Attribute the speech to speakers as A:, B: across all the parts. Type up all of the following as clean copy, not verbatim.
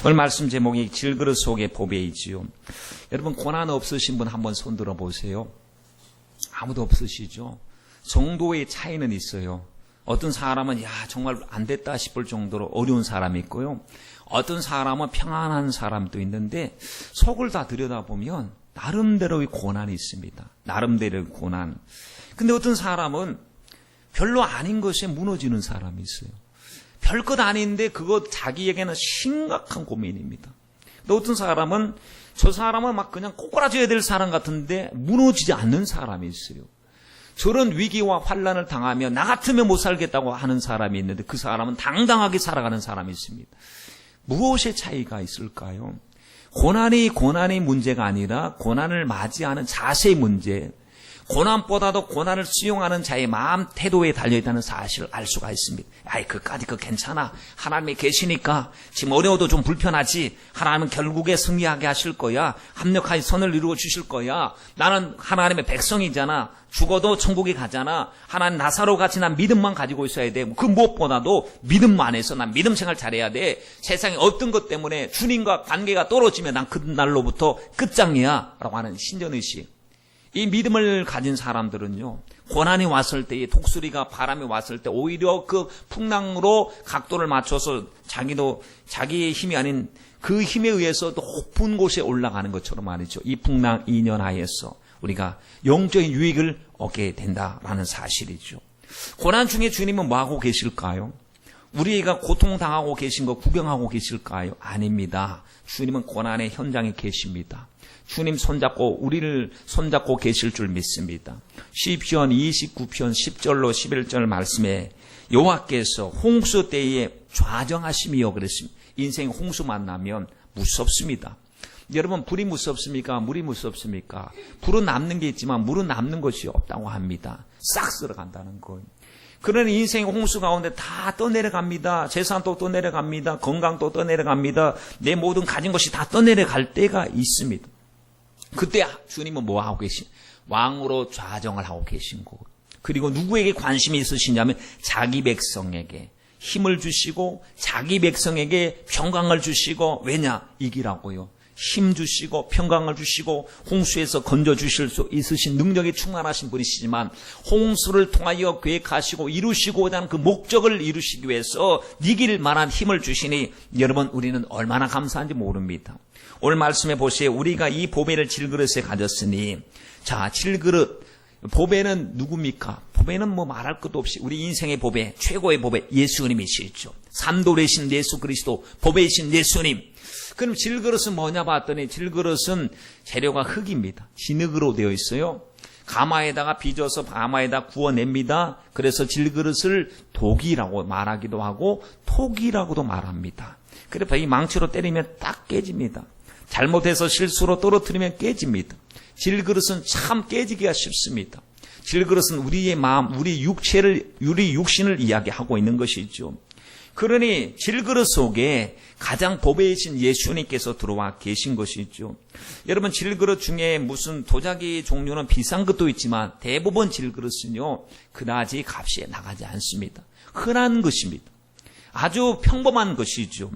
A: 오늘 말씀 제목이 질그릇 속의 보배이지요. 여러분 고난 없으신 분 한번 손 들어보세요. 아무도 없으시죠? 정도의 차이는 있어요. 어떤 사람은 정말 안 됐다 싶을 정도로 어려운 사람이 있고요. 어떤 사람은 평안한 사람도 있는데 속을 다 들여다보면 나름대로의 고난이 있습니다. 나름대로의 고난. 근데 어떤 사람은 별로 아닌 것에 무너지는 사람이 있어요. 별것 아닌데 그거 자기에게는 심각한 고민입니다. 근데 어떤 사람은 저 사람은 막 그냥 꼬꾸라져야 될 사람 같은데 무너지지 않는 사람이 있어요. 저런 위기와 환난을 당하면 나 같으면 못 살겠다고 하는 사람이 있는데 그 사람은 당당하게 살아가는 사람이 있습니다. 무엇의 차이가 있을까요? 고난이 문제가 아니라 고난을 맞이하는 자세의 문제, 고난보다도 고난을 수용하는 자의 마음 태도에 달려있다는 사실을 알 수가 있습니다. 그까짓 거 괜찮아. 하나님이 계시니까 지금 어려워도 좀 불편하지. 하나님은 결국에 승리하게 하실 거야. 합력하여 선을 이루어 주실 거야. 나는 하나님의 백성이잖아. 죽어도 천국에 가잖아. 하나님 나사로 같이 난 믿음만 가지고 있어야 돼. 그 무엇보다도 믿음만 해서 난 믿음 생활 잘해야 돼. 세상에 어떤 것 때문에 주님과 관계가 떨어지면 난 그날로부터 끝장이야 라고 하는 신전의식. 이 믿음을 가진 사람들은요, 고난이 왔을 때, 독수리가 바람이 왔을 때 오히려 그 풍랑으로 각도를 맞춰서 자기의 힘이 아닌 그 힘에 의해서 높은 곳에 올라가는 것처럼 말이죠. 이 풍랑 이년하에서 우리가 영적인 유익을 얻게 된다라는 사실이죠. 고난 중에 주님은 뭐하고 계실까요? 우리가 고통당하고 계신 거 구경하고 계실까요? 아닙니다. 주님은 고난의 현장에 계십니다. 주님 우리를 손잡고 계실 줄 믿습니다. 시편 29편 10절로 11절 말씀에 여호와께서 홍수 때에 좌정하심이요 그랬습니다. 인생 홍수 만나면 무섭습니다. 여러분 불이 무섭습니까? 물이 무섭습니까? 불은 남는 게 있지만 물은 남는 것이 없다고 합니다. 싹 쓸어간다는 거예요. 그런 인생 홍수 가운데 다 떠내려갑니다. 재산도 떠내려갑니다. 건강도 떠내려갑니다. 내 모든 가진 것이 다 떠내려갈 때가 있습니다. 그때 주님은 뭐 하고 왕으로 좌정을 하고 계신 거고. 그리고 누구에게 관심이 있으시냐면 자기 백성에게 힘을 주시고 자기 백성에게 평강을 주시고 이기라고요. 힘 주시고 평강을 주시고 홍수에서 건져주실 수 있으신 능력이 충만하신 분이시지만 홍수를 통하여 계획하시고 이루시고자 하는 그 목적을 이루시기 위해서 이길 만한 힘을 주시니 여러분 우리는 얼마나 감사한지 모릅니다. 오늘 말씀해 보세요. 우리가 이 보배를 질그릇에 가졌으니 질그릇 보배는 누굽니까? 보배는 뭐 말할 것도 없이 우리 인생의 보배, 최고의 보배 예수님이시죠. 산돌이신 예수 그리스도, 보배이신 예수님. 그럼 질그릇은 뭐냐 봤더니 질그릇은 재료가 흙입니다. 진흙으로 되어 있어요. 가마에다가 빚어서 가마에다 구워냅니다. 그래서 질그릇을 독이라고 말하기도 하고 톡이라고도 말합니다. 그래서 이 망치로 때리면 딱 깨집니다. 잘못해서 실수로 떨어뜨리면 깨집니다. 질그릇은 참 깨지기가 쉽습니다. 질그릇은 우리의 마음, 우리 육신을 이야기하고 있는 것이죠. 그러니 질그릇 속에 가장 보배이신 예수님께서 들어와 계신 것이죠. 여러분 질그릇 중에 무슨 도자기 종류는 비싼 것도 있지만 대부분 질그릇은요 그다지 값이 나가지 않습니다. 흔한 것입니다. 아주 평범한 것이죠.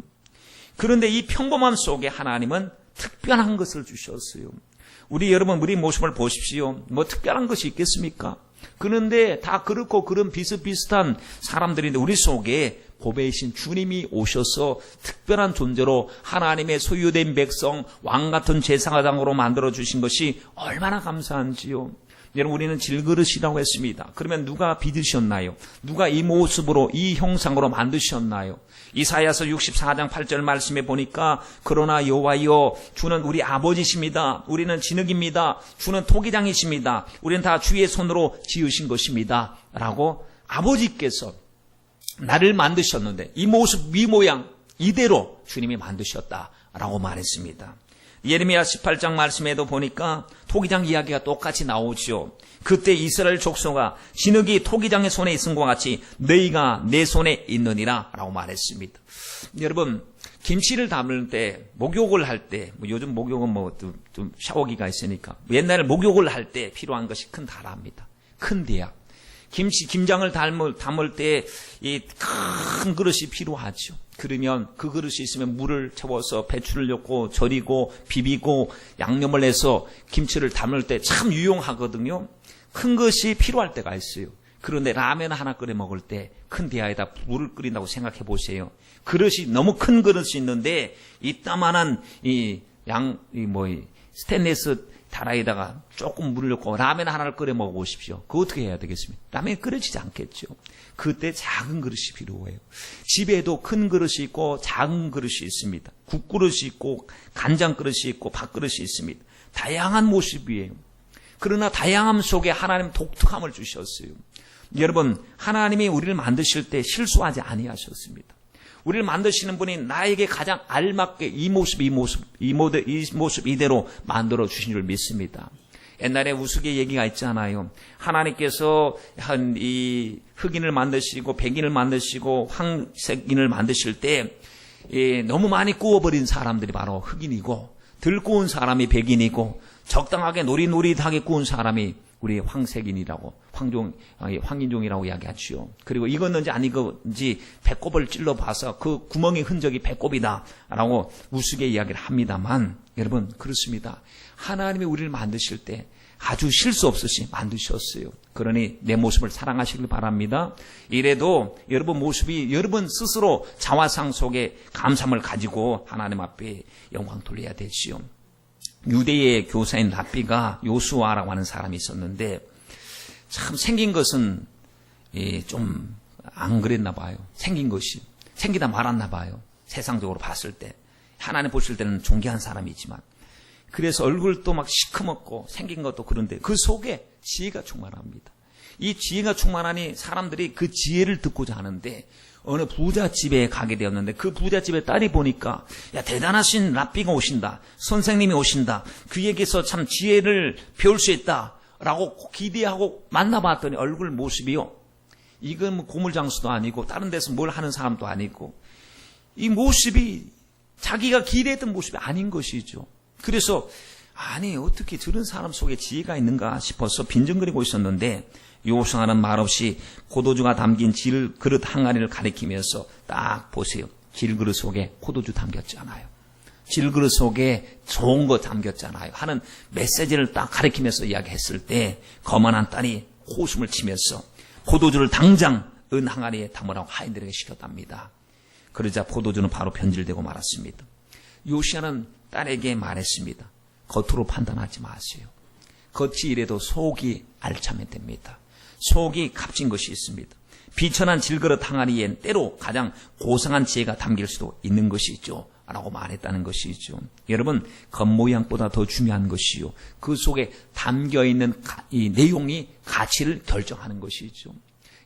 A: 그런데 이 평범함 속에 하나님은 특별한 것을 주셨어요. 여러분 우리 모습을 보십시오. 뭐 특별한 것이 있겠습니까? 그런데 다 그렇고 그런 비슷비슷한 사람들인데 우리 속에 보배이신 주님이 오셔서 특별한 존재로 하나님의 소유된 백성 왕같은 제사장으로 만들어주신 것이 얼마나 감사한지요. 여러분 우리는 질그릇이라고 했습니다. 그러면 누가 빚으셨나요? 누가 이 모습으로 이 형상으로 만드셨나요? 이사야서 64장 8절 말씀에 보니까 그러나 여호와여 주는 우리 아버지십니다. 우리는 진흙입니다. 주는 토기장이십니다. 우리는 다 주의 손으로 지으신 것입니다. 라고 아버지께서 나를 만드셨는데 이 모습 이 모양 이대로 주님이 만드셨다라고 말했습니다. 예레미야 18장 말씀에도 보니까 토기장 이야기가 똑같이 나오죠. 그때 이스라엘 족속아 진흙이 토기장의 손에 있은 것과 같이 너희가 내 손에 있느니라 라고 말했습니다. 여러분 김치를 담을 때 목욕을 할 때 요즘 목욕은 좀 샤워기가 있으니까 옛날에 목욕을 할 때 필요한 것이 큰 다라입니다. 큰 대야. 김장을 담을 때 이 큰 그릇이 필요하죠. 그러면 그 그릇이 있으면 물을 채워서 배추를 넣고 절이고 비비고 양념을 해서 김치를 담을 때 참 유용하거든요. 큰 것이 필요할 때가 있어요. 그런데 라면 하나 끓여 먹을 때 큰 대야에다 물을 끓인다고 생각해 보세요. 그릇이 너무 큰 그릇이 있는데 이따만한 스테인리스 다라에다가 조금 물을 넣고 라면 하나를 끓여 먹어보십시오. 그거 어떻게 해야 되겠습니까? 라면이 끓여지지 않겠죠. 그때 작은 그릇이 필요해요. 집에도 큰 그릇이 있고 작은 그릇이 있습니다. 국그릇이 있고 간장 그릇이 있고 밥그릇이 있습니다. 다양한 모습이에요. 그러나 다양함 속에 하나님 독특함을 주셨어요. 여러분, 하나님이 우리를 만드실 때 실수하지 아니하셨습니다. 우리를 만드시는 분이 나에게 가장 알맞게 이 모습 이대로 만들어 주신 줄 믿습니다. 옛날에 우스갯 얘기가 있잖아요. 하나님께서 이 흑인을 만드시고 백인을 만드시고 황색인을 만드실 때 너무 많이 구워버린 사람들이 바로 흑인이고 덜 구운 사람이 백인이고 적당하게 노릿노릿하게 구운 사람이 우리 황색인이라고 황인종이라고 이야기하지요. 그리고 익었는지 안 익었는지 배꼽을 찔러봐서 그 구멍의 흔적이 배꼽이다라고 우스갯 이야기를 합니다만 여러분 그렇습니다. 하나님이 우리를 만드실 때 아주 실수 없이 만드셨어요. 그러니 내 모습을 사랑하시길 바랍니다. 이래도 여러분 모습이 여러분 스스로 자화상 속에 감사함을 가지고 하나님 앞에 영광 돌려야 되지요. 유대의 교사인 랍비가 요수아라고 하는 사람이 있었는데 참 생긴 것은 좀 안 그랬나 봐요. 생긴 것이 생기다 말았나 봐요. 세상적으로 봤을 때 하나님 보실 때는 존귀한 사람이지만 그래서 얼굴도 막 시커멓고 생긴 것도 그런데 그 속에 지혜가 충만합니다. 이 지혜가 충만하니 사람들이 그 지혜를 듣고자 하는데 어느 부잣집에 가게 되었는데 그 부잣집의 딸이 보니까 야 대단하신 랍비가 오신다. 선생님이 오신다. 그에게서 참 지혜를 배울 수 있다라고 기대하고 만나봤더니 얼굴 모습이요. 이건 뭐 고물장수도 아니고 다른 데서 뭘 하는 사람도 아니고 이 모습이 자기가 기대했던 모습이 아닌 것이죠. 그래서 아니 어떻게 저런 사람 속에 지혜가 있는가 싶어서 빈정거리고 있었는데 요수아는 말없이 포도주가 담긴 질그릇 항아리를 가리키면서 딱 보세요. 질그릇 속에 포도주 담겼잖아요. 질그릇 속에 좋은 거 담겼잖아요. 하는 메시지를 딱 가리키면서 이야기했을 때 거만한 딸이 호숨을 치면서 포도주를 당장 은 항아리에 담으라고 하인들에게 시켰답니다. 그러자 포도주는 바로 변질되고 말았습니다. 요시아는 딸에게 말했습니다. 겉으로 판단하지 마세요. 겉이 이래도 속이 알차면 됩니다. 속이 값진 것이 있습니다. 비천한 질그릇 항아리엔 때로 가장 고상한 지혜가 담길 수도 있는 것이죠. 라고 말했다는 것이죠. 여러분 겉모양보다 더 중요한 것이요. 그 속에 담겨있는 이 내용이 가치를 결정하는 것이죠.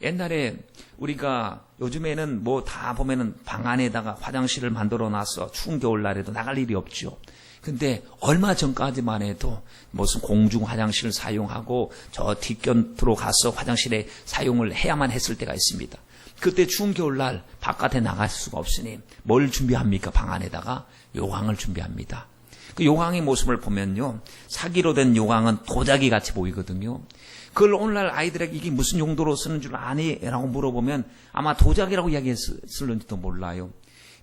A: 옛날에 우리가 요즘에는 뭐 다 보면은 방 안에다가 화장실을 만들어 놔서 추운 겨울날에도 나갈 일이 없죠. 근데 얼마 전까지만 해도 무슨 공중 화장실을 사용하고 저 뒷곁으로 가서 화장실에 사용을 해야만 했을 때가 있습니다. 그때 추운 겨울날 바깥에 나갈 수가 없으니 뭘 준비합니까? 방 안에다가 요강을 준비합니다. 그 요강의 모습을 보면요. 사기로 된 요강은 도자기 같이 보이거든요. 그걸 오늘날 아이들에게 이게 무슨 용도로 쓰는 줄 아니? 라고 물어보면 아마 도자기라고 이야기했을는지도 몰라요.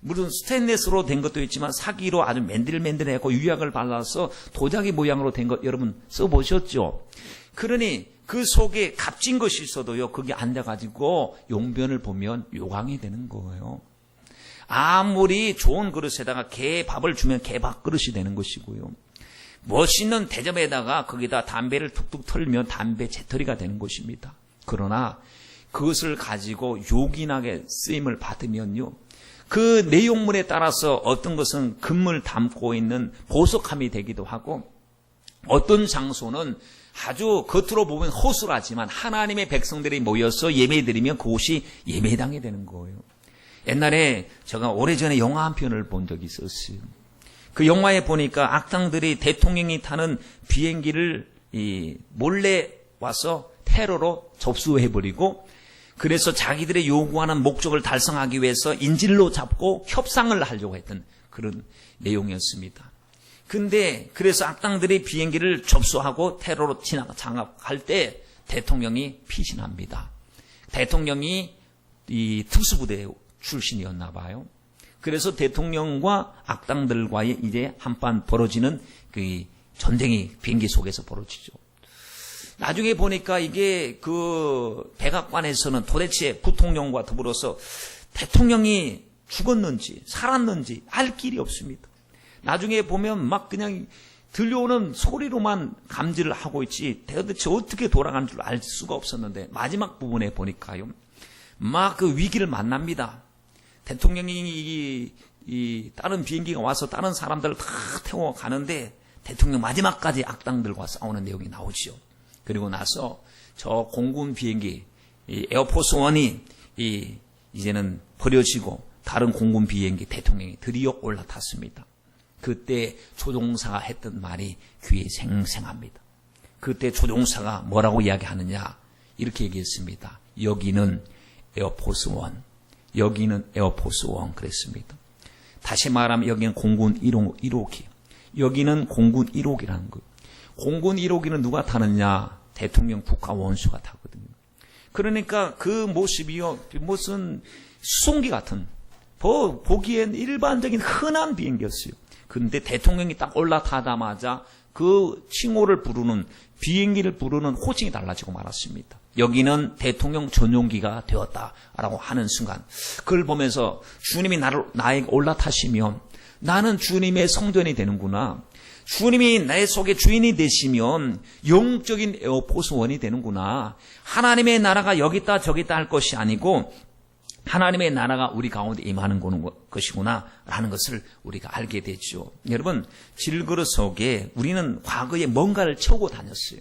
A: 물론 스테인리스로 된 것도 있지만 사기로 아주 맨들맨들하고 유약을 발라서 도자기 모양으로 된 것 여러분 써보셨죠? 그러니 그 속에 값진 것이 있어도요. 그게 앉아가지고 용변을 보면 요강이 되는 거예요. 아무리 좋은 그릇에다가 개 밥을 주면 개 밥 그릇이 되는 것이고요. 멋있는 대접에다가 거기다 담배를 툭툭 털면 담배 재떨이가 되는 것입니다. 그러나 그것을 가지고 요긴하게 쓰임을 받으면요. 그 내용물에 따라서 어떤 것은 금을 담고 있는 보석함이 되기도 하고 어떤 장소는 아주 겉으로 보면 허술하지만 하나님의 백성들이 모여서 예배드리면 그곳이 예배당이 되는 거예요. 옛날에 제가 오래전에 영화 한 편을 본 적이 있었어요. 그 영화에 보니까 악당들이 대통령이 타는 비행기를 몰래 와서 테러로 접수해버리고 그래서 자기들의 요구하는 목적을 달성하기 위해서 인질로 잡고 협상을 하려고 했던 그런 내용이었습니다. 근데 그래서 악당들이 비행기를 접수하고 테러로 장악할 때 대통령이 피신합니다. 대통령이 이 특수부대 출신이었나 봐요. 그래서 대통령과 악당들과의 이제 한판 벌어지는 그 전쟁이 비행기 속에서 벌어지죠. 나중에 보니까 이게 그 백악관에서는 도대체 부통령과 더불어서 대통령이 죽었는지 살았는지 알 길이 없습니다. 나중에 보면 막 그냥 들려오는 소리로만 감지를 하고 있지 도대체 어떻게 돌아가는 줄 알 수가 없었는데 마지막 부분에 보니까요. 막 그 위기를 만납니다. 대통령이 이 다른 비행기가 와서 다른 사람들을 다 태워 가는데 대통령 마지막까지 악당들과 싸우는 내용이 나오죠. 그리고 나서 저 공군 비행기 이 에어포스 원이 이제는 버려지고 다른 공군 비행기 대통령이 드디어 올라탔습니다. 그때 조종사가 했던 말이 귀에 생생합니다. 그때 조종사가 뭐라고 이야기하느냐 이렇게 얘기했습니다. 여기는 에어포스 원, 여기는 에어포스 원 그랬습니다. 다시 말하면 여기는 공군 1호기, 여기는 공군 1호기라는 거예요. 공군 1호기는 누가 타느냐? 대통령 국가 원수가 타거든요. 그러니까 그 모습이요 무슨 수송기 같은 보기엔 일반적인 흔한 비행기였어요. 그런데 대통령이 딱 올라타자마자 그 칭호를 부르는 비행기를 부르는 호칭이 달라지고 말았습니다. 여기는 대통령 전용기가 되었다라고 하는 순간 그걸 보면서 주님이 나에게 올라타시면 나는 주님의 성전이 되는구나. 주님이 내 속에 주인이 되시면 영적인 에어포스 원이 되는구나. 하나님의 나라가 여기 있다 저기 있다 할 것이 아니고 하나님의 나라가 우리 가운데 임하는 것이구나 라는 것을 우리가 알게 되죠. 여러분 질그릇 속에 우리는 과거에 뭔가를 채우고 다녔어요.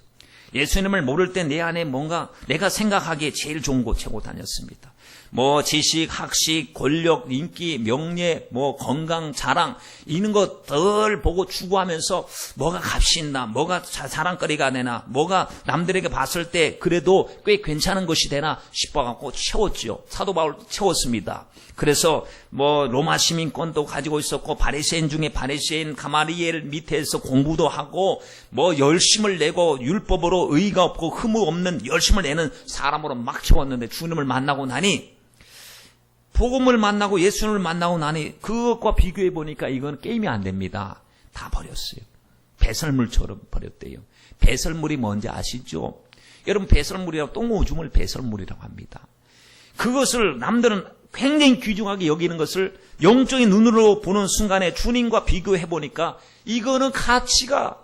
A: 예수님을 모를 때 내 안에 뭔가 내가 생각하기에 제일 좋은 거 채우고 다녔습니다. 뭐 지식, 학식, 권력, 인기, 명예, 뭐 건강, 자랑 이런 것들 보고 추구하면서 뭐가 값이 있나, 뭐가 자랑거리가 되나, 뭐가 남들에게 봤을 때 그래도 꽤 괜찮은 것이 되나 싶어갖고 채웠죠. 사도 바울 채웠습니다. 그래서 뭐 로마 시민권도 가지고 있었고 바리새인 중에 바리새인 가마리엘 밑에서 공부도 하고 뭐 열심을 내고 율법으로 의의가 없고 흠이 없는 열심을 내는 사람으로 막 채웠는데 주님을 만나고 나니 복음을 만나고 예수님을 만나고 나니 그것과 비교해 보니까 이건 게임이 안 됩니다. 다 버렸어요. 배설물처럼 버렸대요. 배설물이 뭔지 아시죠? 여러분 배설물이라고 똥오줌을 배설물이라고 합니다. 그것을 남들은 굉장히 귀중하게 여기는 것을 영적인 눈으로 보는 순간에 주님과 비교해 보니까 이거는 가치가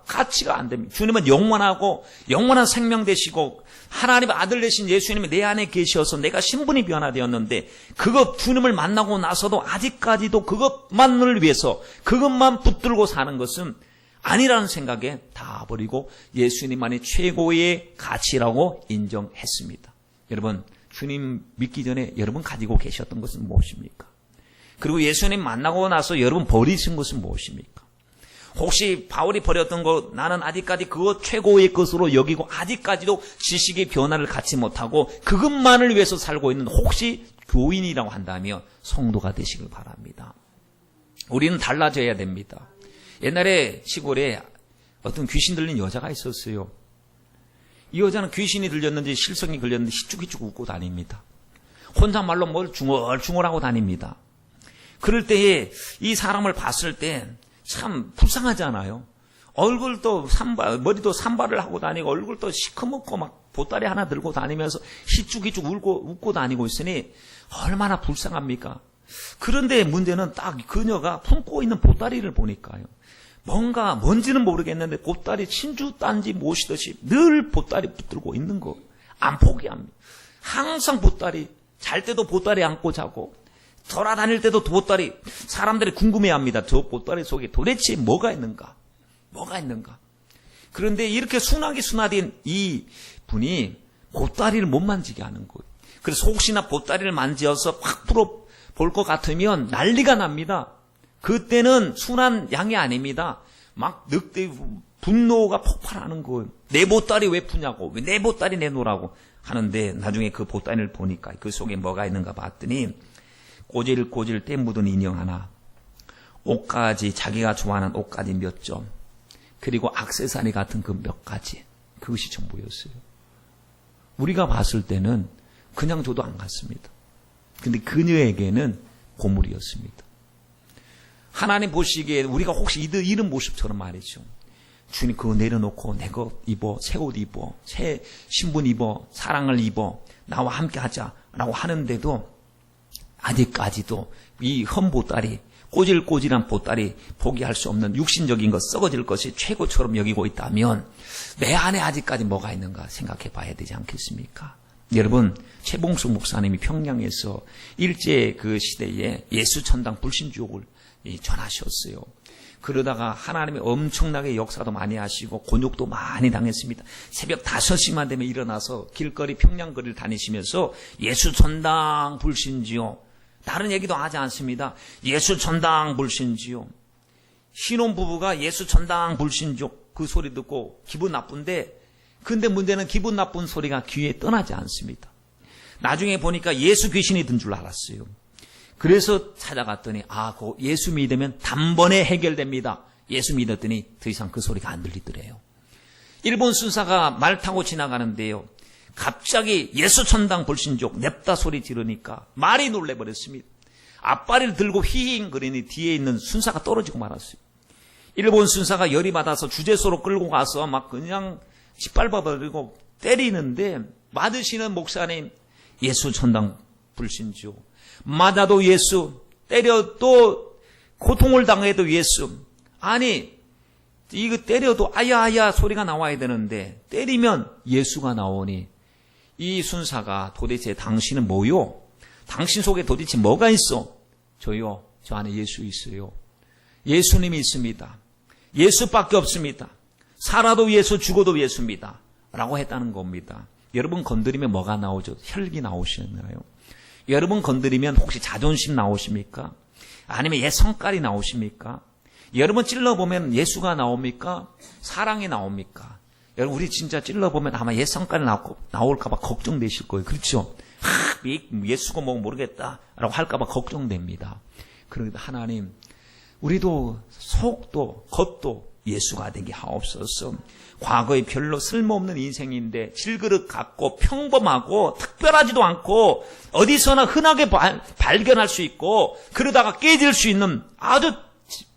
A: 안 됩니다. 주님은 영원하고 영원한 생명 되시고 하나님의 아들 되신 예수님이 내 안에 계셔서 내가 신분이 변화되었는데 그것 주님을 만나고 나서도 아직까지도 그것만을 위해서 그것만 붙들고 사는 것은 아니라는 생각에 다 버리고 예수님만이 최고의 가치라고 인정했습니다. 여러분 주님 믿기 전에 여러분 가지고 계셨던 것은 무엇입니까? 그리고 예수님 만나고 나서 여러분 버리신 것은 무엇입니까? 혹시 바울이 버렸던 것 나는 아직까지 그것 최고의 것으로 여기고 아직까지도 지식의 변화를 갖지 못하고 그것만을 위해서 살고 있는 혹시 교인이라고 한다면 성도가 되시길 바랍니다. 우리는 달라져야 됩니다. 옛날에 시골에 어떤 귀신 들린 여자가 있었어요. 이 여자는 귀신이 들렸는지 실성이 걸렸는지 희죽희죽 웃고 다닙니다. 혼잣말로 뭘 중얼중얼하고 다닙니다. 그럴 때에 이 사람을 봤을 때 참 불쌍하잖아요. 얼굴도 머리도 산발을 하고 다니고 얼굴도 시커멓고 막 보따리 하나 들고 다니면서 희죽희죽 웃고 다니고 있으니 얼마나 불쌍합니까? 그런데 문제는 딱 그녀가 품고 있는 보따리를 보니까요. 뭔지는 모르겠는데 보따리 친주 딴지 모시듯이 늘 보따리 붙들고 있는 거 안 포기합니다. 항상 보따리 잘 때도 보따리 안고 자고 돌아다닐 때도 보따리 사람들이 궁금해합니다. 저 보따리 속에 도대체 뭐가 있는가? 그런데 이렇게 순하된 이 분이 보따리를 못 만지게 하는 거예요. 그래서 혹시나 보따리를 만지어서 확 풀어 볼 것 같으면 난리가 납니다. 그때는 순한 양이 아닙니다. 막 늑대 분노가 폭발하는 거예요. 내 보따리 왜 푸냐고, 왜 내 보따리 내놓으라고 하는데 나중에 그 보따리를 보니까 그 속에 뭐가 있는가 봤더니 꼬질꼬질 때 묻은 인형 하나, 옷가지 자기가 좋아하는 옷가지 몇 점, 그리고 액세서리 같은 그 몇 가지 그것이 전부였어요. 우리가 봤을 때는 그냥 줘도 안 갔습니다. 근데 그녀에게는 보물이었습니다. 하나님 보시기에 우리가 혹시 이런 모습처럼 말이죠. 주님 그거 내려놓고 내 것 입어, 새 옷 입어, 새 신분 입어, 사랑을 입어, 나와 함께 하자라고 하는데도 아직까지도 이 흠보따리, 꼬질꼬질한 보따리, 포기할 수 없는 육신적인 것, 썩어질 것이 최고처럼 여기고 있다면 내 안에 아직까지 뭐가 있는가 생각해 봐야 되지 않겠습니까? 여러분, 최봉숙 목사님이 평양에서 일제 그 시대에 예수천당 불신주옥을 전하셨어요. 그러다가 하나님이 엄청나게 역사도 많이 하시고 곤욕도 많이 당했습니다. 새벽 5시만 되면 일어나서 길거리 평양거리를 다니시면서 예수천당 불신지요. 다른 얘기도 하지 않습니다. 예수천당 불신지요. 신혼부부가 예수천당 불신지요. 그 소리 듣고 기분 나쁜데, 근데 문제는 기분 나쁜 소리가 귀에 떠나지 않습니다. 나중에 보니까 예수 귀신이 든 줄 알았어요. 그래서 찾아갔더니 그 예수 믿으면 단번에 해결됩니다. 예수 믿었더니 더 이상 그 소리가 안 들리더래요. 일본 순사가 말 타고 지나가는데요. 갑자기 예수천당 불신족 냅다 소리 지르니까 말이 놀래버렸습니다. 앞발을 들고 휘잉거리니 뒤에 있는 순사가 떨어지고 말았어요. 일본 순사가 열이 받아서 주재소로 끌고 가서 막 그냥 짓밟아버리고 때리는데 맞으시는 목사님 예수천당 불신족. 맞아도 예수, 때려도 고통을 당해도 예수. 아니 이거 때려도 아야아야 소리가 나와야 되는데 때리면 예수가 나오니 이 순사가 도대체 당신은 뭐요? 당신 속에 도대체 뭐가 있어? 저요, 저 안에 예수 있어요. 예수님이 있습니다. 예수밖에 없습니다. 살아도 예수, 죽어도 예수입니다. 라고 했다는 겁니다. 여러분 건드리면 뭐가 나오죠? 혈기 나오시나요? 여러분 건드리면 혹시 자존심 나오십니까? 아니면 옛 성깔이 나오십니까? 여러분 찔러보면 예수가 나옵니까? 사랑이 나옵니까? 여러분 우리 진짜 찔러보면 아마 옛 성깔이 나올까봐 걱정되실 거예요. 그렇죠? 예수가 뭐 모르겠다 라고 할까봐 걱정됩니다. 그런데 하나님 우리도 속도 겉도 예수가 되게 하옵소서. 과거에 별로 쓸모없는 인생인데 질그릇 같고 평범하고 특별하지도 않고 어디서나 흔하게 발견할 수 있고 그러다가 깨질 수 있는 아주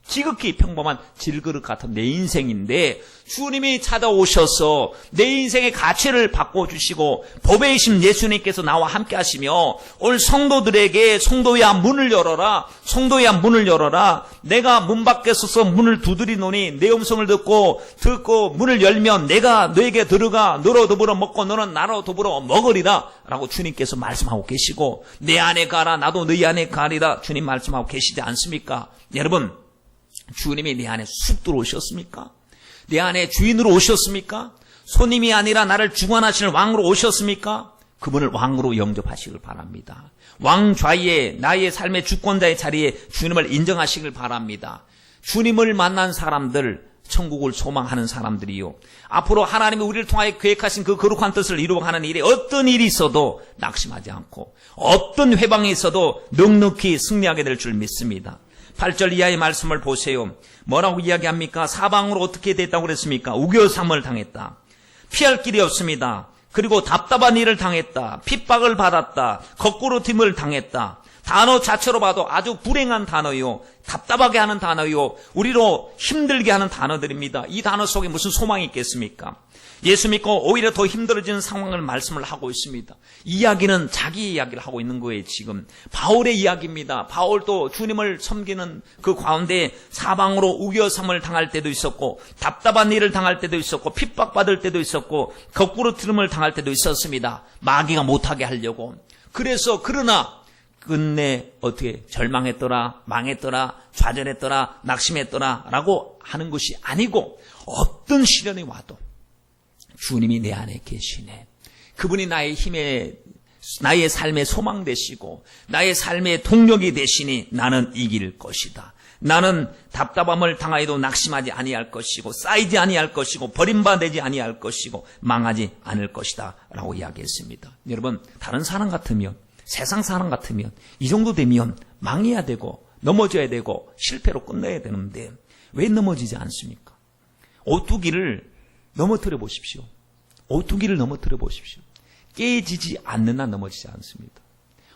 A: 지극히 평범한 질그릇 같은 내 인생인데 주님이 찾아오셔서 내 인생의 가치를 바꿔주시고 보배이신 예수님께서 나와 함께 하시며 올 성도들에게 성도야 문을 열어라, 성도야 문을 열어라, 내가 문 밖에 서서 문을 두드리노니 내 음성을 듣고 문을 열면 내가 너에게 들어가 너로 더불어 먹고 너는 나로 더불어 먹으리라 라고 주님께서 말씀하고 계시고 내 안에 가라 나도 너희 안에 가리라 주님 말씀하고 계시지 않습니까? 여러분 주님이 내 안에 쑥 들어오셨습니까? 내 안에 주인으로 오셨습니까? 손님이 아니라 나를 주관하시는 왕으로 오셨습니까? 그분을 왕으로 영접하시길 바랍니다. 왕 좌위에 나의 삶의 주권자의 자리에 주님을 인정하시길 바랍니다. 주님을 만난 사람들, 천국을 소망하는 사람들이요. 앞으로 하나님이 우리를 통하여 계획하신 그 거룩한 뜻을 이루어가는 일에 어떤 일이 있어도 낙심하지 않고 어떤 회방이 있어도 넉넉히 승리하게 될 줄 믿습니다. 8절 이하의 말씀을 보세요. 뭐라고 이야기합니까? 사방으로 어떻게 됐다고 그랬습니까? 우겨삼을 당했다. 피할 길이 없습니다. 그리고 답답한 일을 당했다. 핍박을 받았다. 거꾸로 튀임을 당했다. 단어 자체로 봐도 아주 불행한 단어요. 답답하게 하는 단어요. 우리로 힘들게 하는 단어들입니다. 이 단어 속에 무슨 소망이 있겠습니까? 예수 믿고 오히려 더 힘들어지는 상황을 말씀을 하고 있습니다. 이야기는 자기 이야기를 하고 있는 거예요. 지금 바울의 이야기입니다. 바울도 주님을 섬기는 그 가운데 사방으로 우겨삼을 당할 때도 있었고 답답한 일을 당할 때도 있었고 핍박받을 때도 있었고 거꾸로 트름을 당할 때도 있었습니다. 마귀가 못하게 하려고. 그러나 끝내 어떻게 절망했더라, 망했더라, 좌절했더라, 낙심했더라 라고 하는 것이 아니고 어떤 시련이 와도 주님이 내 안에 계시네. 그분이 나의 삶의 소망 되시고 나의 삶의 동력이 되시니 나는 이길 것이다. 나는 답답함을 당하여도 낙심하지 아니할 것이고 쌓이지 아니할 것이고 버림받지 아니할 것이고 망하지 않을 것이다 라고 이야기했습니다. 여러분 다른 사람 같으면 세상 사람 같으면 이 정도 되면 망해야 되고 넘어져야 되고 실패로 끝내야 되는데 왜 넘어지지 않습니까? 오뚜기를 넘어뜨려 보십시오. 오뚜기를 넘어뜨려 보십시오. 깨지지 않는 한 넘어지지 않습니다.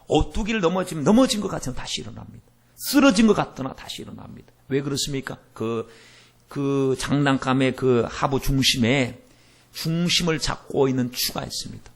A: 오뚜기를 넘어지면 넘어진 것 같으면 다시 일어납니다. 쓰러진 것 같더나 다시 일어납니다. 왜 그렇습니까? 그 장난감의 그 하부 중심에 중심을 잡고 있는 추가 있습니다.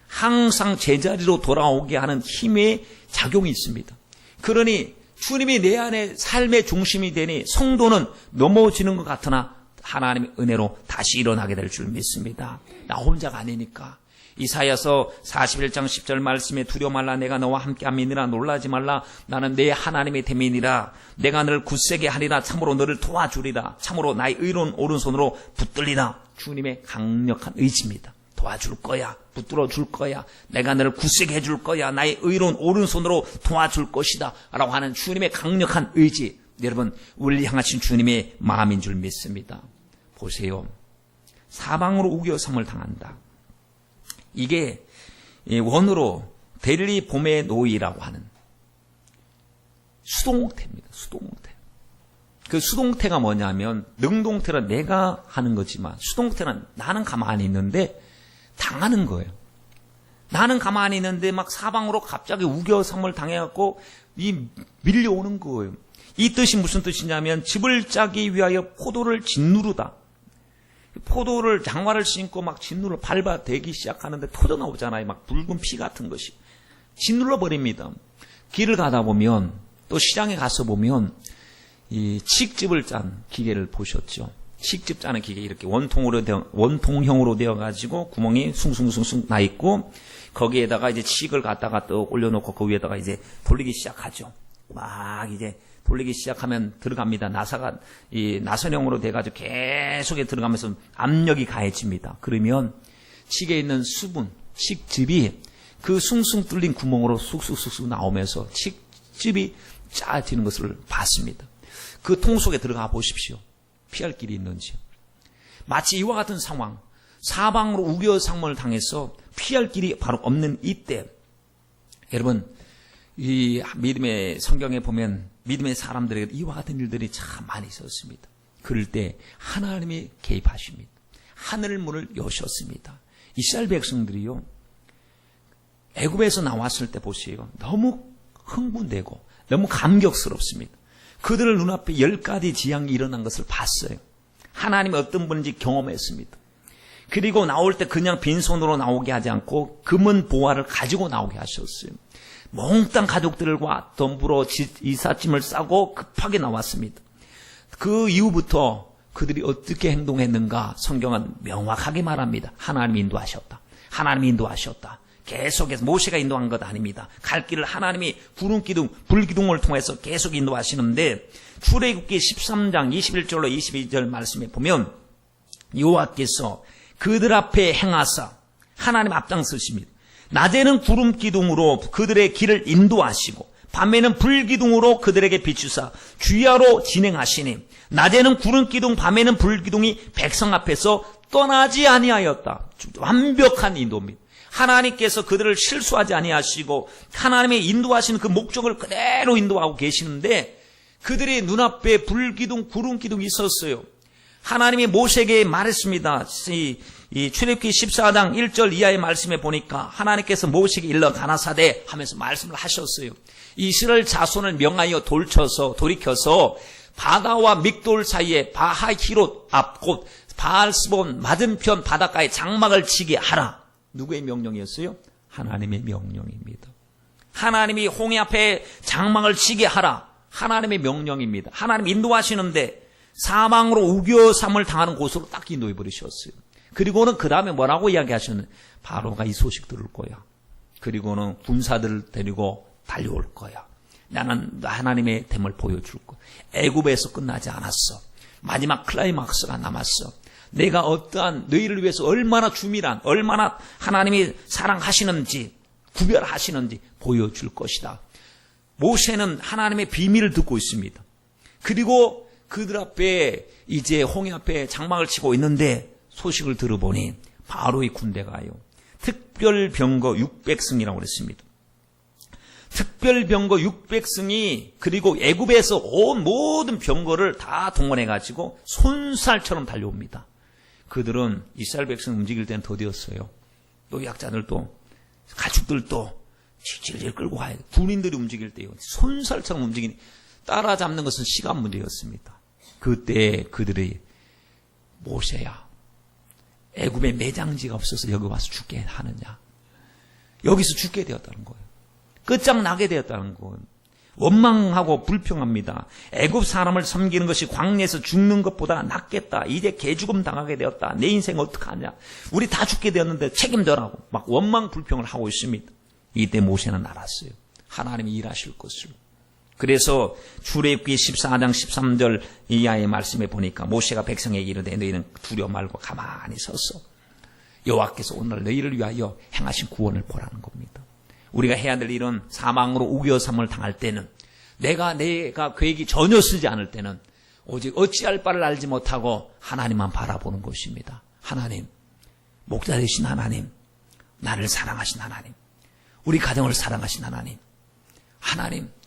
A: 항상 제자리로 돌아오게 하는 힘의 작용이 있습니다. 그러니 주님이 내 안에 삶의 중심이 되니 성도는 넘어지는 것 같으나 하나님의 은혜로 다시 일어나게 될 줄 믿습니다. 나 혼자가 아니니까. 이사야서 41장 10절 말씀에 두려워 말라 내가 너와 함께함이니라 놀라지 말라 나는 내 하나님의 됨이니라 내가 너를 굳세게 하리라 참으로 너를 도와주리라 참으로 나의 의로운 오른손으로 붙들리라. 주님의 강력한 의지입니다. 도와줄 거야. 붙들어 줄 거야. 내가 너를 굳세게 해줄 거야. 나의 의로운 오른손으로 도와줄 것이다 라고 하는 주님의 강력한 의지, 여러분 우리를 향하신 주님의 마음인 줄 믿습니다. 보세요. 사방으로 우겨섬을 당한다. 이게 원어로 델리 봄의 노이라고 하는 수동태입니다. 수동태. 그 수동태가 뭐냐면 능동태는 내가 하는 거지만 수동태는 나는 가만히 있는데 당하는 거예요. 나는 가만히 있는데 막 사방으로 갑자기 우겨섬을 당해갖고 밀려오는 거예요. 이 뜻이 무슨 뜻이냐면 즙을 짜기 위하여 포도를 짓누르다. 포도를 장화를 신고 막 짓누르 밟아대기 시작하는데 터져 나오잖아요. 막 붉은 피 같은 것이 짓눌러 버립니다. 길을 가다 보면 또 시장에 가서 보면 이 칡즙을 짠 기계를 보셨죠? 칡즙 짜는 기계 이렇게 원통형으로 되어 가지고 구멍이 숭숭숭숭 나 있고 거기에다가 이제 칡을 갖다가 또 올려놓고 그 위에다가 이제 돌리기 시작하죠. 막 이제 돌리기 시작하면 들어갑니다. 나사가 이 나선형으로 돼가지고 계속 들어가면서 압력이 가해집니다. 그러면 칡에 있는 수분, 칡즙이 그 숭숭 뚫린 구멍으로 쑥쑥쑥쑥 나오면서 칡즙이 짜지는 것을 봤습니다. 그 통 속에 들어가 보십시오. 피할 길이 있는지. 마치 이와 같은 상황, 사방으로 우겨상문을 당해서 피할 길이 바로 없는 이때, 여러분 이 믿음의 성경에 보면 믿음의 사람들에게 이와 같은 일들이 참 많이 있었습니다. 그럴 때 하나님이 개입하십니다. 하늘 문을 여셨습니다. 이스라엘 백성들이요, 애굽에서 나왔을 때 보세요. 너무 흥분되고 너무 감격스럽습니다. 그들의 눈앞에 10가지 지향이 일어난 것을 봤어요. 하나님이 어떤 분인지 경험했습니다. 그리고 나올 때 그냥 빈손으로 나오게 하지 않고 금은 보화를 가지고 나오게 하셨어요. 몽땅 가족들과 덤불어 이삿짐을 싸고 급하게 나왔습니다. 그 이후부터 그들이 어떻게 행동했는가 성경은 명확하게 말합니다. 하나님이 인도하셨다. 하나님이 인도하셨다. 계속해서 모세가 인도한 것 아닙니다. 갈 길을 하나님이 구름기둥, 불기둥을 통해서 계속 인도하시는데 출애굽기 13장 21절로 22절 말씀에 보면 여호와께서 그들 앞에 행하사 하나님 앞장서십니다. 낮에는 구름기둥으로 그들의 길을 인도하시고 밤에는 불기둥으로 그들에게 비추사 주야로 진행하시니 낮에는 구름기둥 밤에는 불기둥이 백성 앞에서 떠나지 아니하였다. 완벽한 인도입니다. 하나님께서 그들을 실수하지 아니하시고 하나님의 인도하시는 그 목적을 그대로 인도하고 계시는데 그들의 눈앞에 불기둥, 구름기둥이 있었어요. 하나님이 모세에게 말했습니다. 이 출애굽기 14장 1절 이하의 말씀에 보니까 하나님께서 모세에게 일러 가나사대 하면서 말씀을 하셨어요. 이스라엘 자손을 명하여 돌이켜서 바다와 믹돌 사이에 바하히롯 앞 곧 바알스본 맞은편 바닷가에 장막을 치게 하라. 누구의 명령이었어요? 하나님의 명령입니다. 하나님이 홍해 앞에 장막을 치게 하라. 하나님의 명령입니다. 하나님 인도하시는데 사망으로 우겨삼을 당하는 곳으로 딱 인도해 버리셨어요. 그리고는 그 다음에 뭐라고 이야기하셨느냐. 바로가 이 소식 들을 거야. 그리고는 군사들을 데리고 달려올 거야. 나는 하나님의 됨을 보여줄 거야. 애굽에서 끝나지 않았어. 마지막 클라이막스가 남았어. 내가 어떠한 너희를 위해서 얼마나 주밀한, 얼마나 하나님이 사랑하시는지, 구별하시는지 보여줄 것이다. 모세는 하나님의 비밀을 듣고 있습니다. 그리고 그들 앞에 이제 홍해 앞에 장막을 치고 있는데 소식을 들어보니 바로의 군대가요. 특별병거 600승이라고 그랬습니다. 특별병거 600승이 그리고 애굽에서 온 모든 병거를 다 동원해가지고 손살처럼 달려옵니다. 그들은 이스라엘 백성 움직일 때는 더디었어요. 노약자들도 가축들도 질질 끌고 가야 돼. 군인들이 움직일 때요. 손살처럼 움직이니 따라잡는 것은 시간 문제였습니다. 그때 그들이 모세야, 애굽에 매장지가 없어서 여기 와서 죽게 하느냐. 여기서 죽게 되었다는 거예요. 끝장나게 되었다는 거예요. 원망하고 불평합니다. 애굽 사람을 섬기는 것이 광야에서 죽는 것보다 낫겠다. 이제 개죽음 당하게 되었다. 내 인생 어떡하냐. 우리 다 죽게 되었는데 책임져라고 막 원망 불평을 하고 있습니다. 이때 모세는 알았어요. 하나님이 일하실 것을. 그래서 출애굽기 14장 13절 이하의 말씀에 보니까 모세가 백성에게 이르되 너희는 두려워 말고 가만히 서서 여호와께서 오늘 너희를 위하여 행하신 구원을 보라는 겁니다. 우리가 해야 될 일은 사망으로 우겨삼을 당할 때는 내가 계획이 전혀 쓰지 않을 때는 오직 어찌할 바를 알지 못하고 하나님만 바라보는 것입니다. 하나님, 목자 되신 하나님, 나를 사랑하신 하나님, 우리 가정을 사랑하신 하나님,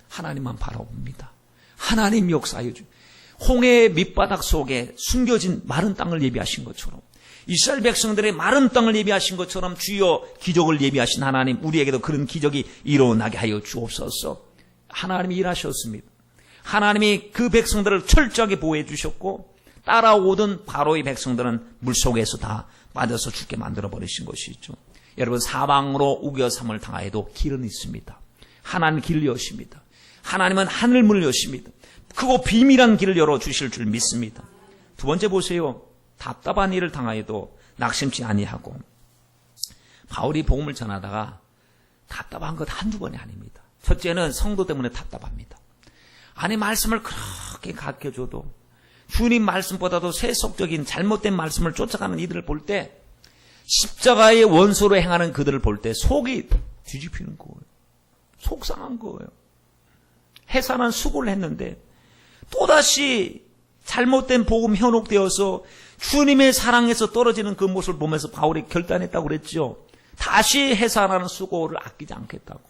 A: 하나님만 바라봅니다. 하나님 역사해 주. 홍해의 밑바닥 속에 숨겨진 마른 땅을 예비하신 것처럼 이스라엘 백성들의 마른 땅을 예비하신 것처럼 주여 기적을 예비하신 하나님, 우리에게도 그런 기적이 일어나게 하여 주옵소서. 하나님이 일하셨습니다. 하나님이 그 백성들을 철저하게 보호해 주셨고 따라오던 바로의 백성들은 물속에서 다 빠져서 죽게 만들어 버리신 것이죠. 여러분, 사방으로 우겨삼을 당하여도 길은 있습니다. 하나님 길을 여십니다. 하나님은 하늘문을 여십니다. 크고 비밀한 길을 열어주실 줄 믿습니다. 두 번째 보세요. 답답한 일을 당하여도 낙심치 아니하고, 바울이 복음을 전하다가 답답한 것 한두 번이 아닙니다. 첫째는 성도 때문에 답답합니다. 아니, 말씀을 그렇게 가르쳐줘도 주님 말씀보다도 세속적인 잘못된 말씀을 쫓아가는 이들을 볼 때, 십자가의 원수로 행하는 그들을 볼 때 속이 뒤집히는 거예요. 속상한 거예요. 해산한 수고를 했는데 또다시 잘못된 복음 현혹되어서 주님의 사랑에서 떨어지는 그 모습을 보면서 바울이 결단했다고 그랬죠. 다시 해산하는 수고를 아끼지 않겠다고.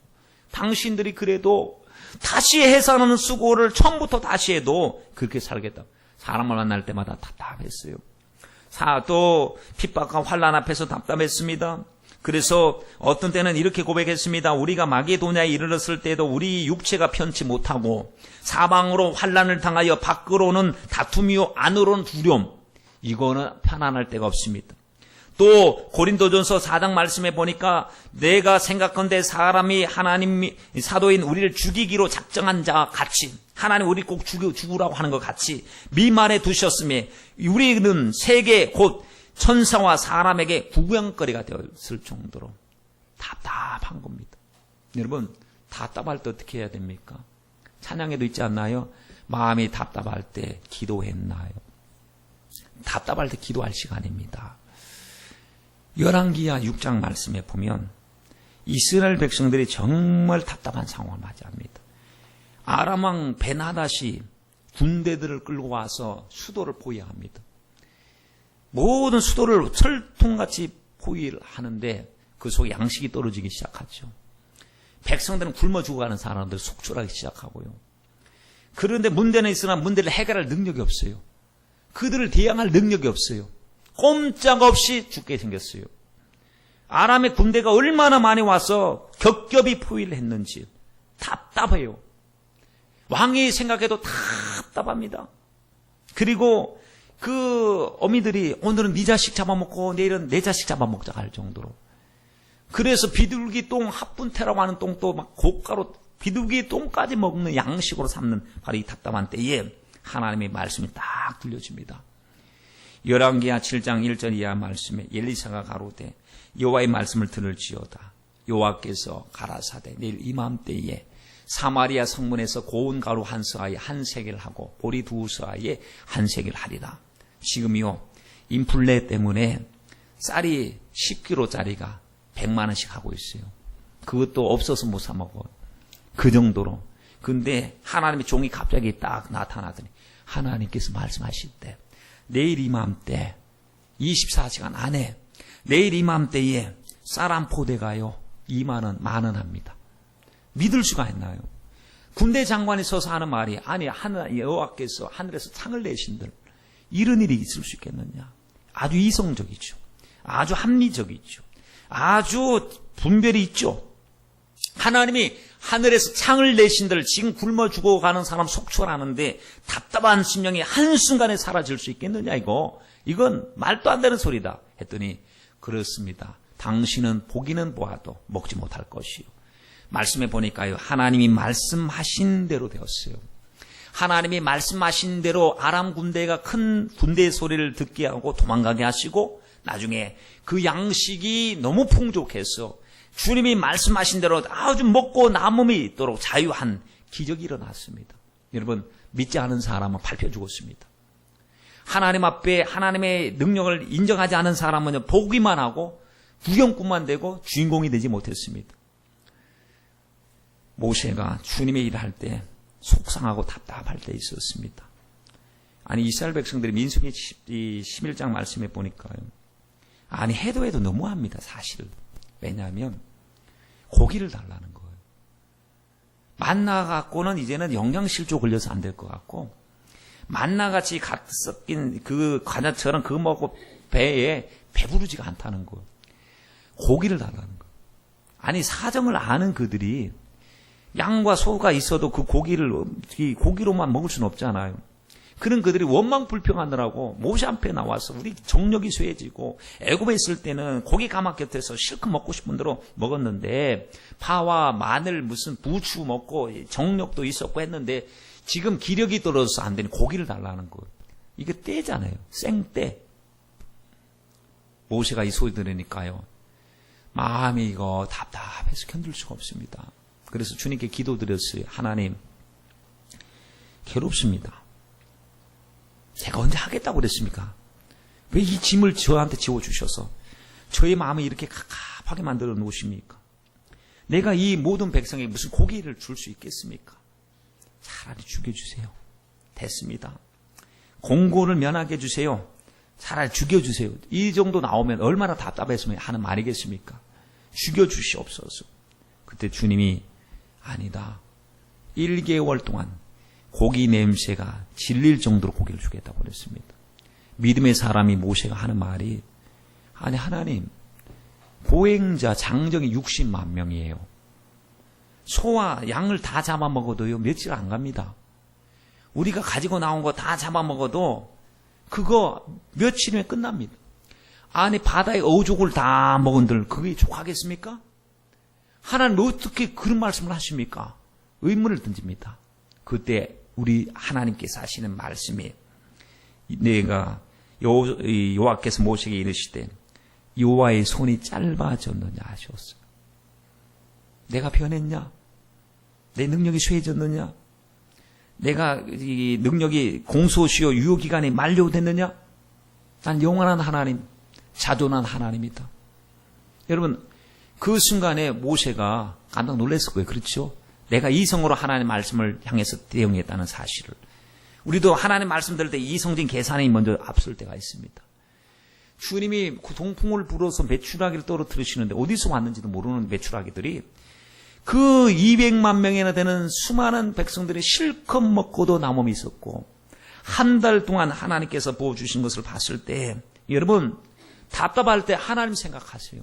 A: 당신들이 그래도 다시 해산하는 수고를 처음부터 다시 해도 그렇게 살겠다고. 사람을 만날 때마다 답답했어요. 또 핍박과 환난 앞에서 답답했습니다. 그래서 어떤 때는 이렇게 고백했습니다. 우리가 마게도냐에 이르렀을 때도 우리 육체가 편치 못하고 사방으로 환난을 당하여 밖으로는 다툼이요 안으로는 두려움. 이거는 편안할 데가 없습니다. 또 고린도전서 4장 말씀에 보니까 내가 생각건대 사람이 하나님 사도인 우리를 죽이기로 작정한 자와 같이, 하나님 우리 꼭 죽으라고 하는 것 같이 미만에 두셨으며 우리는 세계 곧 천사와 사람에게 구경거리가 되었을 정도로 답답한 겁니다. 여러분, 답답할 때 어떻게 해야 됩니까? 찬양에도 있지 않나요? 마음이 답답할 때 기도했나요? 답답할 때 기도할 시간입니다. 열왕기하 6장 말씀에 보면 이스라엘 백성들이 정말 답답한 상황을 맞이합니다. 아람 왕 벤하닷이 군대들을 끌고 와서 수도를 포위합니다. 모든 수도를 철통같이 포위를 하는데 그 속에 양식이 떨어지기 시작하죠. 백성들은 굶어 죽어가는 사람들 속출하기 시작하고요. 그런데 문제는 있으나 문제를 해결할 능력이 없어요. 그들을 대항할 능력이 없어요. 꼼짝없이 죽게 생겼어요. 아람의 군대가 얼마나 많이 와서 겹겹이 포위를 했는지 답답해요. 왕이 생각해도 답답합니다. 그리고 그 어미들이 오늘은 네 자식 잡아먹고 내일은 내 자식 잡아먹자 할 정도로. 그래서 비둘기 똥, 합분태라고 하는 똥도 막 고가로 비둘기 똥까지 먹는 양식으로 삼는 바로 이 답답한 때에 하나님의 말씀이 딱 들려집니다. 열왕기하 7장 1절 이하 말씀에 엘리사가 가로되 여호와의 말씀을 들을지어다. 여호와께서 가라사대 내일 이맘때에 사마리아 성문에서 고운 가루 한 서아에 한 세겔 하고 보리 두 서아에 한 세겔 하리라. 지금요 인플레 때문에 쌀이 10kg짜리가 100만 원씩 하고 있어요. 그것도 없어서 못 사 먹어요. 그 정도로. 근데 하나님의 종이 갑자기 딱 나타나더니 하나님께서 말씀하실 때 내일 이맘때 24시간 안에 내일 이맘때에 쌀 한 포대가요 2만 원, 1만 원 합니다. 믿을 수가 있나요? 군대 장관이 서서 하는 말이 아니 여호와께서 하늘에서 창을 내신들 이런 일이 있을 수 있겠느냐. 아주 이성적이죠. 아주 합리적이죠. 아주 분별이 있죠. 하나님이 하늘에서 창을 내신들 지금 굶어 죽어가는 사람 속출하는데 답답한 심령이 한순간에 사라질 수 있겠느냐 이건 말도 안 되는 소리다 했더니 그렇습니다. 당신은 보기는 보아도 먹지 못할 것이요. 말씀해 보니까요. 하나님이 말씀하신 대로 되었어요. 하나님이 말씀하신 대로 아람 군대가 큰 군대의 소리를 듣게 하고 도망가게 하시고 나중에 그 양식이 너무 풍족해서 주님이 말씀하신 대로 아주 먹고 남음이 있도록 자유한 기적이 일어났습니다. 여러분 믿지 않은 사람은 밟혀 죽었습니다. 하나님 앞에 하나님의 능력을 인정하지 않은 사람은 보기만 하고 구경꾼만 되고 주인공이 되지 못했습니다. 모세가 주님의 일을 할 때 속상하고 답답할 때 있었습니다. 아니 이스라엘 백성들이 민수기 11장 말씀해 보니까요. 아니 해도 너무합니다. 사실. 왜냐하면 고기를 달라는 거예요. 만나 갖고는 이제는 영양실조 걸려서 안 될 것 같고 만나같이 섞인 그 과자처럼 그거 먹고 배에 배부르지가 않다는 거예요. 고기를 달라는 거예요. 아니 사정을 아는 그들이 양과 소가 있어도 그 고기로만 먹을 수는 없잖아요. 그런 그들이 원망 불평하느라고 모세 앞에 나와서 우리 정력이 쇠해지고 애굽에 있을 때는 고기 가막 곁에서 실컷 먹고 싶은 대로 먹었는데 파와 마늘 무슨 부추 먹고 정력도 있었고 했는데 지금 기력이 떨어져서 안 되니 고기를 달라는 거예요. 이게 떼잖아요. 생떼. 모세가 이 소리 들으니까요. 마음이 이거 답답해서 견딜 수가 없습니다. 그래서 주님께 기도드렸어요. 하나님 괴롭습니다. 제가 언제 하겠다고 그랬습니까? 왜 이 짐을 저한테 지워주셔서 저의 마음을 이렇게 갑갑하게 만들어 놓으십니까? 내가 이 모든 백성에게 무슨 고기를 줄 수 있겠습니까? 차라리 죽여주세요. 됐습니다. 공고를 면하게 해주세요. 차라리 죽여주세요. 이 정도 나오면 얼마나 답답했으면 하는 말이겠습니까? 죽여주시옵소서. 그때 주님이 아니다. 1개월 동안 고기 냄새가 질릴 정도로 고기를 주겠다고 그랬습니다. 믿음의 사람이 모세가 하는 말이 아니 하나님 보행자 장정이 60만 명이에요. 소와 양을 다 잡아먹어도요 며칠 안 갑니다. 우리가 가지고 나온 거 다 잡아먹어도 그거 며칠이면 끝납니다. 아니 바다의 어족을 다 먹은들 그게 족하겠습니까? 하나님 어떻게 그런 말씀을 하십니까? 의문을 던집니다. 그때 우리 하나님께서 하시는 말씀이 내가 여호와께서 모세에게 이르시되 여호와의 손이 짧아졌느냐 하셨어요. 내가 변했냐? 내 능력이 쇠해졌느냐? 내가 이 능력이 공소시효 유효기간이 만료됐느냐? 난 영원한 하나님, 자존한 하나님이다. 여러분 그 순간에 모세가 깜짝 놀랐을 거예요. 그렇죠? 내가 이성으로 하나님의 말씀을 향해서 대응했다는 사실을. 우리도 하나님 말씀 들을 때 이성적인 계산이 먼저 앞설 때가 있습니다. 주님이 동풍을 불어서 메추라기를 떨어뜨리시는데 어디서 왔는지도 모르는 메추라기들이 그 200만 명이나 되는 수많은 백성들이 실컷 먹고도 남음이 있었고 한 달 동안 하나님께서 부어주신 것을 봤을 때 여러분 답답할 때 하나님 생각하세요.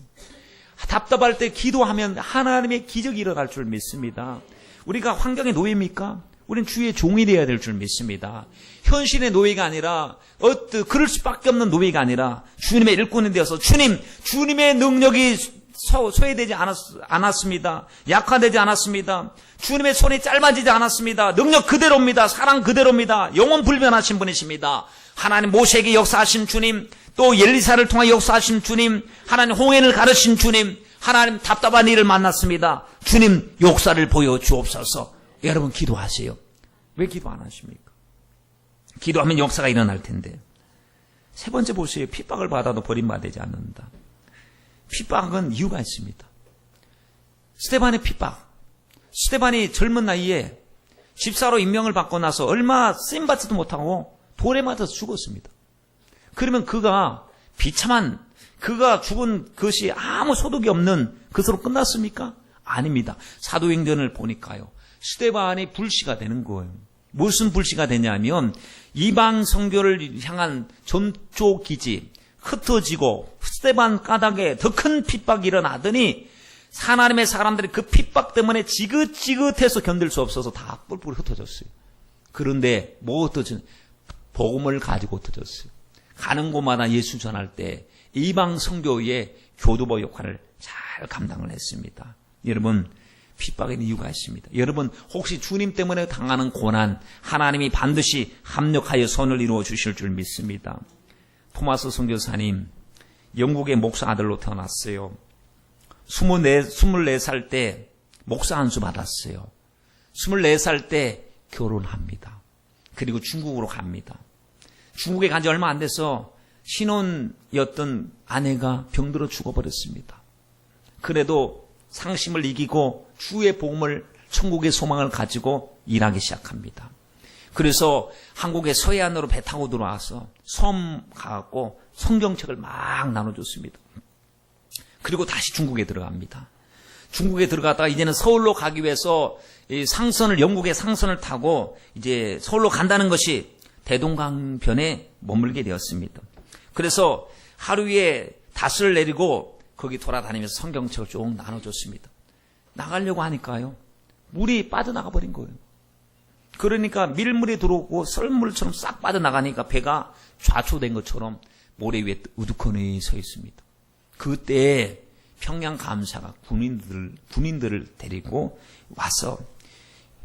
A: 답답할 때 기도하면 하나님의 기적이 일어날 줄 믿습니다. 우리가 환경의 노예입니까? 우리는 주의 종이 되어야 될 줄 믿습니다. 현실의 노예가 아니라 그럴 수밖에 없는 노예가 아니라 주님의 일꾼이 되어서 주님의 능력이 소외되지 않았습니다. 약화되지 않았습니다. 주님의 손이 짧아지지 않았습니다. 능력 그대로입니다. 사랑 그대로입니다. 영원 불변하신 분이십니다. 하나님 모세에게 역사하신 주님, 또 엘리사를 통해 역사하신 주님, 하나님 홍해를 가르신 주님, 하나님 답답한 일을 만났습니다. 주님 역사를 보여주옵소서. 여러분 기도하세요. 왜 기도 안 하십니까? 기도하면 역사가 일어날 텐데. 세 번째 보세요. 핍박을 받아도 버림받지 않는다. 핍박은 이유가 있습니다. 스데반의 핍박. 스데반이 젊은 나이에 집사로 임명을 받고 나서 얼마 쓰임받지도 못하고 돌에 맞아서 죽었습니다. 그러면 그가 비참한 그가 죽은 것이 아무 소득이 없는 것으로 끝났습니까? 아닙니다. 사도행전을 보니까요. 스데반이 불씨가 되는 거예요. 무슨 불씨가 되냐면 이방 선교를 향한 전초 기지 흩어지고 스데반 까닭에 더 큰 핍박이 일어나더니 하나님의 사람들이 그 핍박 때문에 지긋지긋해서 견딜 수 없어서 다 뿔뿔 흩어졌어요. 그런데 뭐 흩어졌어요? 복음을 가지고 흩어졌어요. 가는 곳마다 예수 전할 때 이방 선교의 교두보 역할을 잘 감당을 했습니다. 여러분, 핍박에는 이유가 있습니다. 여러분, 혹시 주님 때문에 당하는 고난, 하나님이 반드시 합력하여 선을 이루어 주실 줄 믿습니다. 토마스 선교사님, 영국의 목사 아들로 태어났어요. 24살 때 목사 안수 받았어요. 24살 때 결혼합니다. 그리고 중국으로 갑니다. 중국에 간 지 얼마 안 돼서 신혼이었던 아내가 병들어 죽어버렸습니다. 그래도 상심을 이기고 주의 복음을, 천국의 소망을 가지고 일하기 시작합니다. 그래서 한국의 서해안으로 배 타고 들어와서 섬 가고 성경책을 막 나눠줬습니다. 그리고 다시 중국에 들어갑니다. 중국에 들어갔다가 이제는 서울로 가기 위해서 영국의 상선을 타고 이제 서울로 간다는 것이 대동강변에 머물게 되었습니다. 그래서 하루에 닷을 내리고 거기 돌아다니면서 성경책을 쭉 나눠줬습니다. 나가려고 하니까요, 물이 빠져나가 버린 거예요. 그러니까 밀물이 들어오고 썰물처럼 싹 빠져나가니까 배가 좌초된 것처럼 모래 위에 우두커니 서 있습니다. 그때 평양 감사가 군인들을 데리고 와서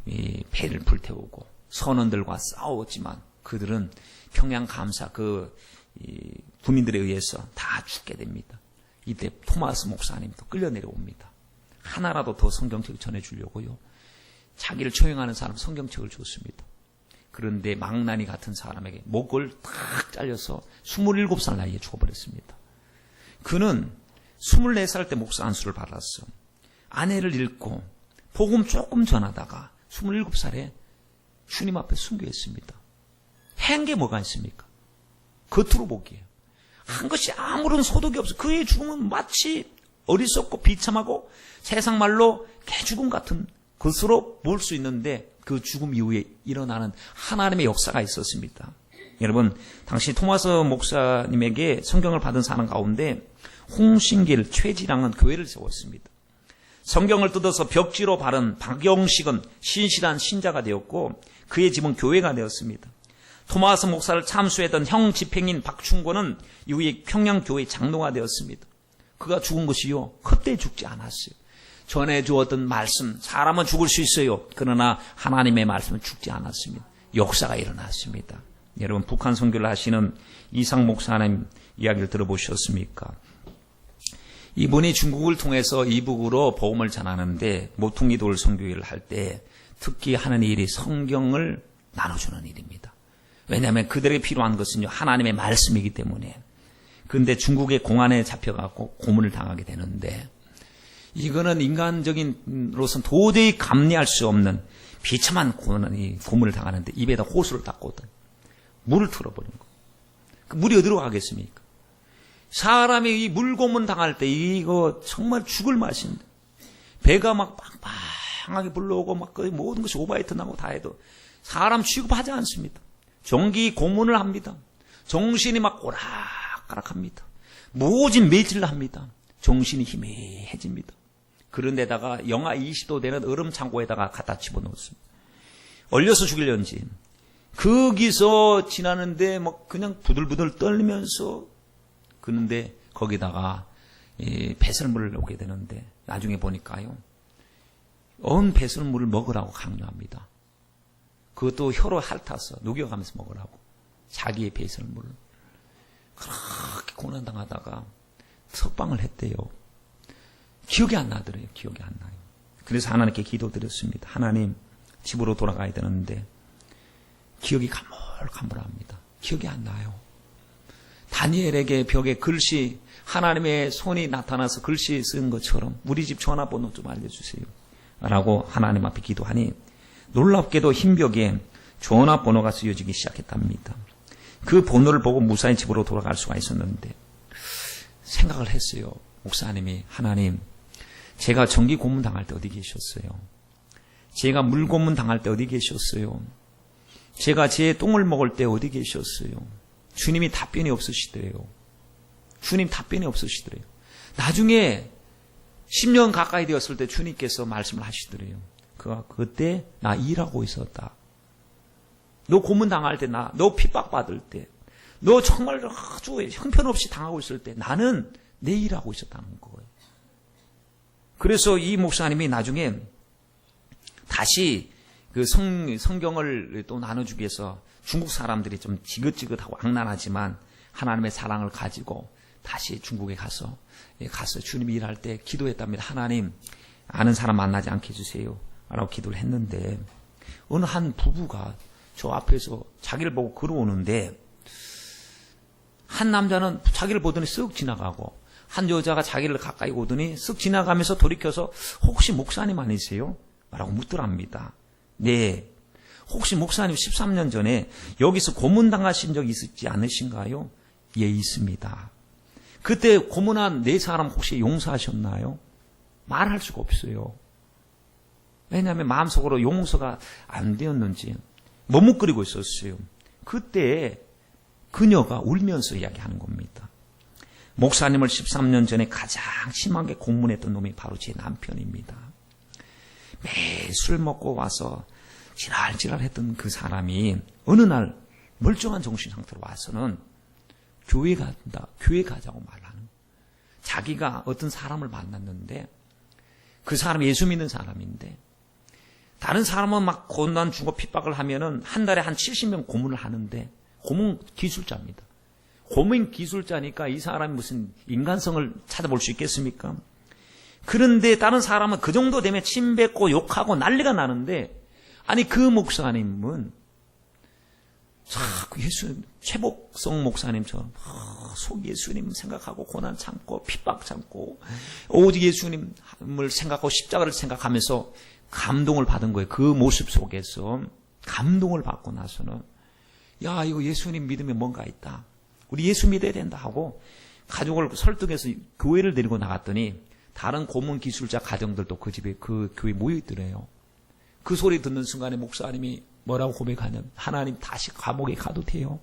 A: 이 배를 불태우고 선원들과 싸웠지만 그들은 평양 감사 군인들에 의해서 다 죽게 됩니다. 이때 토마스 목사님도 끌려 내려옵니다. 하나라도 더 성경책을 전해주려고요. 자기를 초용하는 사람 성경책을 줬습니다. 그런데 망나니 같은 사람에게 목을 탁 잘려서 27살 나이에 죽어버렸습니다. 그는 24살 때 목사 안수를 받았어. 아내를 잃고 복음 조금 전하다가 27살에 주님 앞에 순교했습니다. 한 게 뭐가 있습니까? 겉으로 보기에요. 한 것이 아무런 소득이 없어. 그의 죽음은 마치 어리석고 비참하고 세상 말로 개죽음 같은 것으로 볼 수 있는데 그 죽음 이후에 일어나는 하나님의 역사가 있었습니다. 여러분, 당시 토마스 목사님에게 성경을 받은 사람 가운데 홍신길, 최지랑은 교회를 세웠습니다. 성경을 뜯어서 벽지로 바른 박영식은 신실한 신자가 되었고 그의 집은 교회가 되었습니다. 토마스 목사를 참수했던 형 집행인 박충권은 이후에 평양교회 장로가 되었습니다. 그가 죽은 것이요, 헛되이 죽지 않았어요. 전해주었던 말씀, 사람은 죽을 수 있어요. 그러나 하나님의 말씀은 죽지 않았습니다. 역사가 일어났습니다. 여러분, 북한 선교를 하시는 이상 목사님 이야기를 들어보셨습니까? 이분이 중국을 통해서 이북으로 복음을 전하는데 모퉁이 돌 선교회를 할 때 특히 하는 일이 성경을 나눠주는 일입니다. 왜냐하면 그들에게 필요한 것은요, 하나님의 말씀이기 때문에. 그런데 중국의 공안에 잡혀갖고 고문을 당하게 되는데 이거는 인간적인로서는 도저히 감내할 수 없는 비참한 고문을 당하는데 입에다 호수를 닦거든. 물을 틀어버린 거. 그 물이 어디로 가겠습니까? 사람이 이 물고문 당할 때 이거 정말 죽을 맛인데 배가 막 빵빵하게 불러오고 막 거의 모든 것이 오바이트 나고 다 해도 사람 취급하지 않습니다. 정기 고문을 합니다. 정신이 막 오락가락합니다. 모진 매질을 합니다. 정신이 희미해집니다. 그런데다가 영하 20도 되는 얼음 창고에다가 갖다 집어넣었습니다. 얼려서 죽이려는지. 거기서 지나는데 막 그냥 부들부들 떨리면서 그런데 거기다가 배설물을 오게 되는데 나중에 보니까요, 배설물을 먹으라고 강요합니다. 그것도 혀로 핥아서 녹여가면서 먹으라고. 자기의 배설물을. 그렇게 고난당하다가 석방을 했대요. 기억이 안 나더래요. 기억이 안 나요. 그래서 하나님께 기도드렸습니다. 하나님, 집으로 돌아가야 되는데 기억이 가물가물합니다. 기억이 안 나요. 다니엘에게 벽에 글씨, 하나님의 손이 나타나서 글씨 쓴 것처럼 우리 집 전화번호 좀 알려주세요 라고 하나님 앞에 기도하니 놀랍게도 흰 벽에 전화번호가 쓰여지기 시작했답니다. 그 번호를 보고 무사히 집으로 돌아갈 수가 있었는데 생각을 했어요. 목사님이, 하나님, 제가 전기 고문 당할 때 어디 계셨어요? 제가 물 고문 당할 때 어디 계셨어요? 제가 제 똥을 먹을 때 어디 계셨어요? 주님이 답변이 없으시대요. 주님 답변이 없으시더래요. 나중에 10년 가까이 되었을 때 주님께서 말씀을 하시더래요. 그때 나 일하고 있었다. 너 고문당할 때, 너 핍박받을 때, 너 정말 아주 형편없이 당하고 있을 때 나는 내 일하고 있었다는 거예요. 그래서 이 목사님이 나중에 다시 그 성경을 또 나눠주기 위해서 중국 사람들이 좀 지긋지긋하고 악랄하지만 하나님의 사랑을 가지고 다시 중국에 가서 주님이 일할 때 기도했답니다. 하나님, 아는 사람 만나지 않게 해주세요 라고 기도를 했는데, 어느 한 부부가 저 앞에서 자기를 보고 걸어오는데, 한 남자는 자기를 보더니 쓱 지나가고, 한 여자가 자기를 가까이 오더니 쓱 지나가면서 돌이켜서 혹시 목사님 아니세요? 라고 묻더랍니다. 네. 혹시 목사님 13년 전에 여기서 고문당하신 적 있지 않으신가요? 예, 있습니다. 그때 고문한 4사람 혹시 용서하셨나요? 말할 수가 없어요. 왜냐하면 마음속으로 용서가 안 되었는지 머뭇거리고 있었어요. 그때 그녀가 울면서 이야기하는 겁니다. 목사님을 13년 전에 가장 심하게 고문했던 놈이 바로 제 남편입니다. 매일 술 먹고 와서 지랄지랄 했던 그 사람이 어느 날 멀쩡한 정신 상태로 와서는 교회 가자고 말하는. 자기가 어떤 사람을 만났는데 그 사람이 예수 믿는 사람인데, 다른 사람은 막 고난 주고 핍박을 하면은 한 달에 한 70명 고문을 하는데, 고문 기술자입니다. 고문 기술자니까 이 사람이 무슨 인간성을 찾아볼 수 있겠습니까? 그런데 다른 사람은 그 정도 되면 침 뱉고 욕하고 난리가 나는데, 아니 그 목사님은 예수 최복성 목사님처럼 속 예수님 생각하고 고난 참고 핍박 참고 오직 예수님을 생각하고 십자가를 생각하면서 감동을 받은 거예요. 그 모습 속에서 감동을 받고 나서는 야, 이거 예수님 믿으면 뭔가 있다. 우리 예수 믿어야 된다 하고 가족을 설득해서 교회를 데리고 나갔더니 다른 고문 기술자 가정들도 그 집에 그 교회에 모여 있더래요. 그 소리 듣는 순간에 목사님이 뭐라고 고백하냐면, 하나님 다시 감옥에 가도 돼요.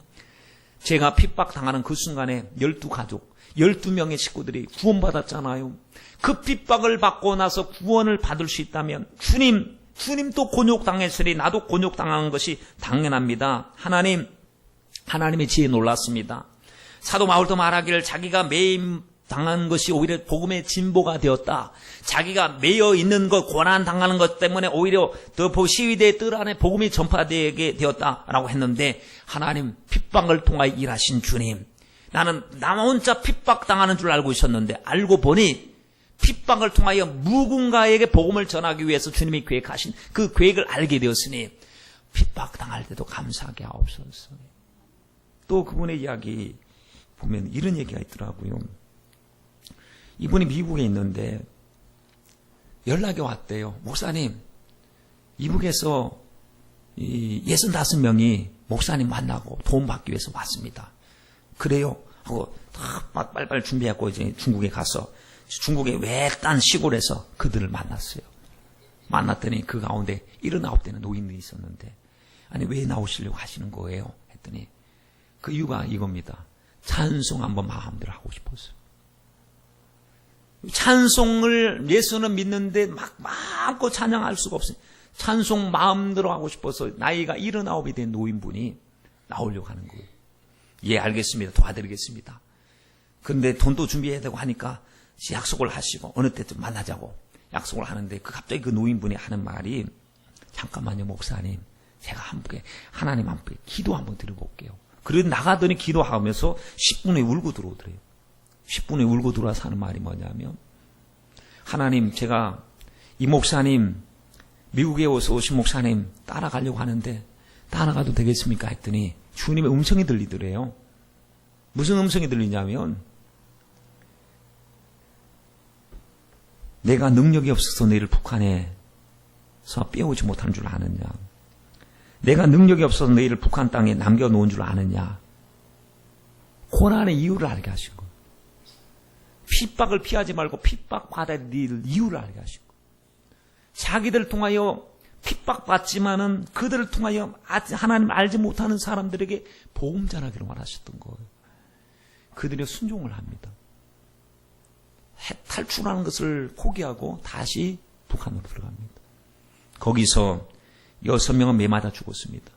A: 제가 핍박당하는 그 순간에 12가족, 12명의 식구들이 구원받았잖아요. 그 핍박을 받고 나서 구원을 받을 수 있다면 주님도 곤욕당했으니 나도 곤욕당하는 것이 당연합니다. 하나님의 지혜에 놀랐습니다. 사도 바울도 말하기를 자기가 매임 당한 것이 오히려 복음의 진보가 되었다. 자기가 매여 있는 것, 고난 당하는 것 때문에 오히려 더 시위대의 뜰 안에 복음이 전파되게 되었다라고 했는데, 하나님 핍박을 통하여 일하신 주님, 나는 나 혼자 핍박당하는 줄 알고 있었는데 알고 보니 핍박을 통하여 누군가에게 복음을 전하기 위해서 주님이 계획하신 그 계획을 알게 되었으니 핍박당할 때도 감사하게 하옵소서. 또 그분의 이야기 보면 이런 얘기가 있더라고요. 이분이 미국에 있는데 연락이 왔대요. 목사님, 이북에서 65명이 목사님 만나고 도움 받기 위해서 왔습니다. 그래요? 하고 빨리빨리 준비하고 이제 중국에 가서 중국의 외딴 시골에서 그들을 만났어요. 만났더니 그 가운데 79대는 노인들이 있었는데, 아니 왜 나오시려고 하시는 거예요? 했더니 그 이유가 이겁니다. 찬송 한번 마음대로 하고 싶었어요. 찬송을 예수는 믿는데 막 마음껏 찬양할 수가 없어요. 찬송 마음대로 하고 싶어서 나이가 79이 된 노인분이 나오려고 하는 거예요. 예, 알겠습니다. 도와드리겠습니다. 그런데 돈도 준비해야 되고 하니까 약속을 하시고 어느 때쯤 만나자고 약속을 하는데, 갑자기 그 노인분이 하는 말이, 잠깐만요 목사님, 제가 하나님 함께 기도 한번 드리고 올게요. 그래도 나가더니 기도하면서 10분에 울고 들어오더래요. 10분에 울고 들어와서 하는 말이 뭐냐면, 하나님, 제가 이 목사님, 미국에 오신 목사님 따라가려고 하는데 따라가도 되겠습니까? 했더니 주님의 음성이 들리더래요. 무슨 음성이 들리냐면, 내가 능력이 없어서 너희를 북한에서 빼오지 못한 줄 아느냐? 내가 능력이 없어서 너희를 북한 땅에 남겨놓은 줄 아느냐? 고난의 이유를 알게 하신 거예요. 핍박을 피하지 말고 핍박받아야 될 이유를 알게 하시고, 자기들을 통하여 핍박받지만은 그들을 통하여 하나님을 알지 못하는 사람들에게 복음 전하기를 원하셨던 거예요. 그들이 순종을 합니다. 탈출하는 것을 포기하고 다시 북한으로 들어갑니다. 거기서 6명은 매맞아 죽었습니다.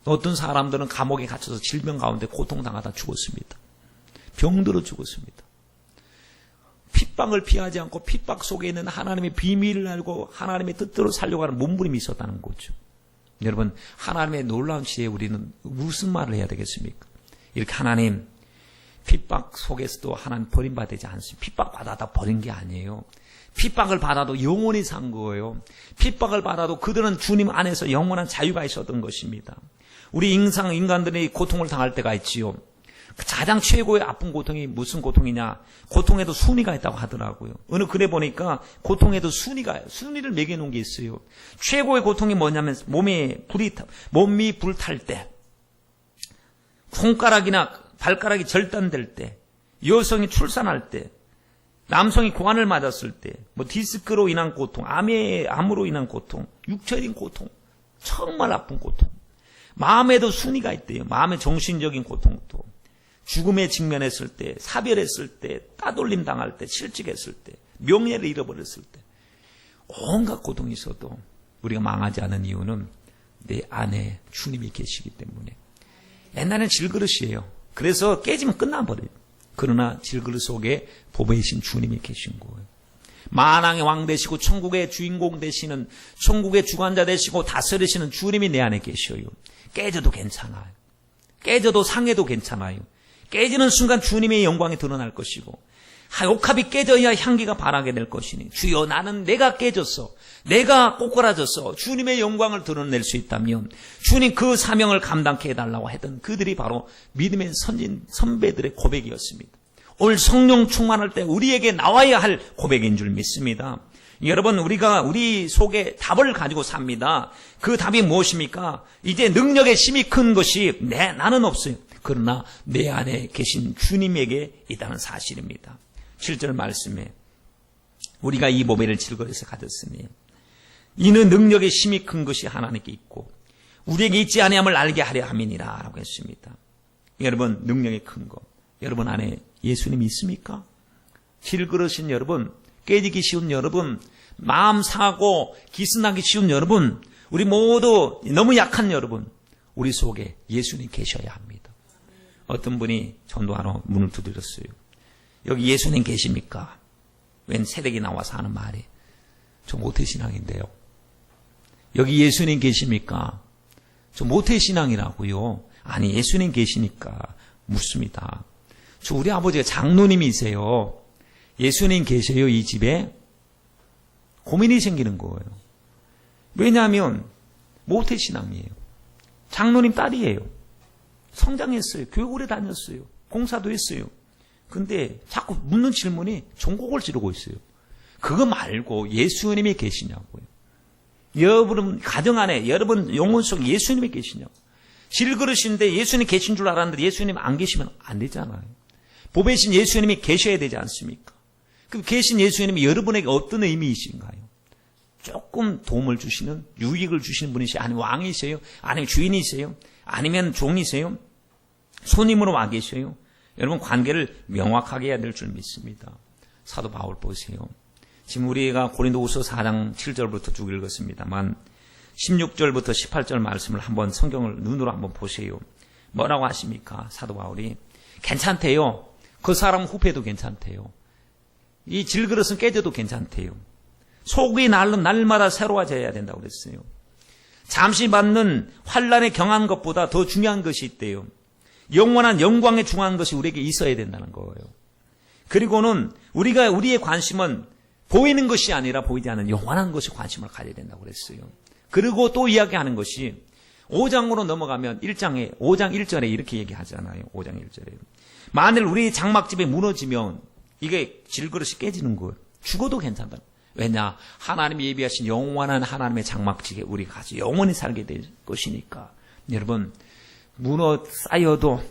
A: 어떤 사람들은 감옥에 갇혀서 질병 가운데 고통당하다 죽었습니다. 병들어 죽었습니다. 핍박을 피하지 않고 핍박 속에 있는 하나님의 비밀을 알고 하나님의 뜻대로 살려고 하는 몸부림이 있었다는 거죠. 여러분, 하나님의 놀라운 지혜에 우리는 무슨 말을 해야 되겠습니까? 이렇게 하나님 핍박 속에서도 하나님 버림받지 않습니다. 핍박받아다 버린 게 아니에요. 핍박을 받아도 영원히 산 거예요. 핍박을 받아도 그들은 주님 안에서 영원한 자유가 있었던 것입니다. 우리 인간들이 고통을 당할 때가 있지요. 가장 최고의 아픈 고통이 무슨 고통이냐? 고통에도 순위가 있다고 하더라고요. 어느 글에 보니까 고통에도 순위를 매겨놓은 게 있어요. 최고의 고통이 뭐냐면 몸이 불탈 때, 손가락이나 발가락이 절단될 때, 여성이 출산할 때, 남성이 고환을 맞았을 때, 디스크로 인한 고통, 암으로 인한 고통, 육체적인 고통, 정말 아픈 고통. 마음에도 순위가 있대요. 마음의 정신적인 고통도. 죽음에 직면했을 때, 사별했을 때, 따돌림 당할 때, 실직했을 때, 명예를 잃어버렸을 때, 온갖 고통이 있어도 우리가 망하지 않은 이유는 내 안에 주님이 계시기 때문에. 옛날에는 질그릇이에요. 그래서 깨지면 끝나버려요. 그러나 질그릇 속에 보배이신 주님이 계신 거예요. 만왕의 왕 되시고 천국의 주인공 되시는, 천국의 주관자 되시고 다스리시는 주님이 내 안에 계셔요. 깨져도 괜찮아요. 깨져도 상해도 괜찮아요. 깨지는 순간 주님의 영광이 드러날 것이고, 옥합이 깨져야 향기가 바라게 될 것이니, 주여 나는 내가 깨졌어, 내가 꼬꾸라졌어, 주님의 영광을 드러낼 수 있다면 주님 그 사명을 감당케 해달라고 했던 그들이 바로 믿음의 선배들의 고백이었습니다. 오늘 성령 충만할 때 우리에게 나와야 할 고백인 줄 믿습니다. 여러분, 우리가 우리 속에 답을 가지고 삽니다. 그 답이 무엇입니까? 이제 능력의 힘이 큰 것이 나는 없어요. 그러나 내 안에 계신 주님에게 있다는 사실입니다. 7절 말씀에 우리가 이 보배를 질거리에서 가졌으니 이는 능력의 힘이 큰 것이 하나님께 있고 우리에게 있지 아니함을 알게 하려 함이니라 라고 했습니다. 여러분, 능력이 큰 것, 여러분 안에 예수님이 있습니까? 질그릇인 여러분, 깨지기 쉬운 여러분, 마음 상하고 기스나기 쉬운 여러분, 우리 모두 너무 약한 여러분, 우리 속에 예수님 계셔야 합니다. 어떤 분이 전도하러 문을 두드렸어요. 여기 예수님 계십니까? 웬 새댁이 나와서 하는 말이, 저 모태신앙인데요. 여기 예수님 계십니까? 저 모태신앙이라고요. 아니, 예수님 계시니까 묻습니다. 저 우리 아버지가 장로님이세요. 예수님 계세요, 이 집에? 고민이 생기는 거예요. 왜냐하면 모태신앙이에요. 장로님 딸이에요. 성장했어요. 교육 오래 다녔어요. 공사도 했어요. 근데 자꾸 묻는 질문이 종곡을 지르고 있어요. 그거 말고 예수님이 계시냐고요. 여러분 가정 안에, 여러분 영혼 속에 예수님이 계시냐고. 질그릇인데 예수님 계신 줄 알았는데 예수님 안 계시면 안 되잖아요. 보배신 예수님이 계셔야 되지 않습니까? 그럼 계신 예수님이 여러분에게 어떤 의미이신가요? 조금 도움을 주시는, 유익을 주시는 분이세요? 아니면 왕이세요? 아니면 주인이세요? 아니면 종이세요? 손님으로 와 계셔요? 여러분 관계를 명확하게 해야 될 줄 믿습니다. 사도 바울 보세요. 지금 우리가 고린도후서 4장 7절부터 쭉 읽었습니다만 16절부터 18절 말씀을 한번 성경을 눈으로 한번 보세요. 뭐라고 하십니까? 사도 바울이 괜찮대요. 그 사람 후패도 괜찮대요. 이 질그릇은 깨져도 괜찮대요. 속이 날마다 새로워져야 된다고 그랬어요. 잠시 받는 환난에 경한 것보다 더 중요한 것이 있대요. 영원한 영광에 중요한 것이 우리에게 있어야 된다는 거예요. 그리고는 우리의 관심은 보이는 것이 아니라 보이지 않는 영원한 것에 관심을 가져야 된다고 그랬어요. 그리고 또 이야기하는 것이 5장으로 넘어가면 5장 1절에 이렇게 얘기하잖아요. 5장 1절에. 만일 우리 장막집이 무너지면 이게 질그릇이 깨지는 거예요. 죽어도 괜찮다. 왜냐? 하나님이 예비하신 영원한 하나님의 장막집에 우리가 같이 영원히 살게 될 것이니까. 여러분, 무너 쌓여도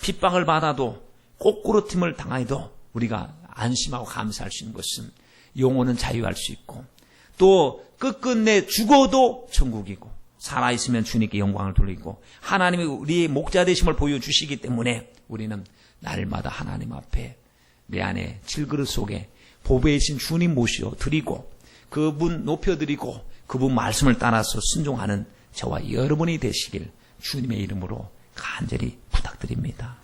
A: 핍박을 받아도 꼬꾸러짐을 당해도 우리가 안심하고 감사할 수 있는 것은 영혼은 자유할 수 있고 또 끝끝내 죽어도 천국이고 살아있으면 주님께 영광을 돌리고 하나님이 우리의 목자 되심을 보여주시기 때문에 우리는 날마다 하나님 앞에 내 안에 질그릇 속에 보배이신 주님 모시어 드리고 그분 높여드리고 그분 말씀을 따라서 순종하는 저와 여러분이 되시길 주님의 이름으로 간절히 부탁드립니다.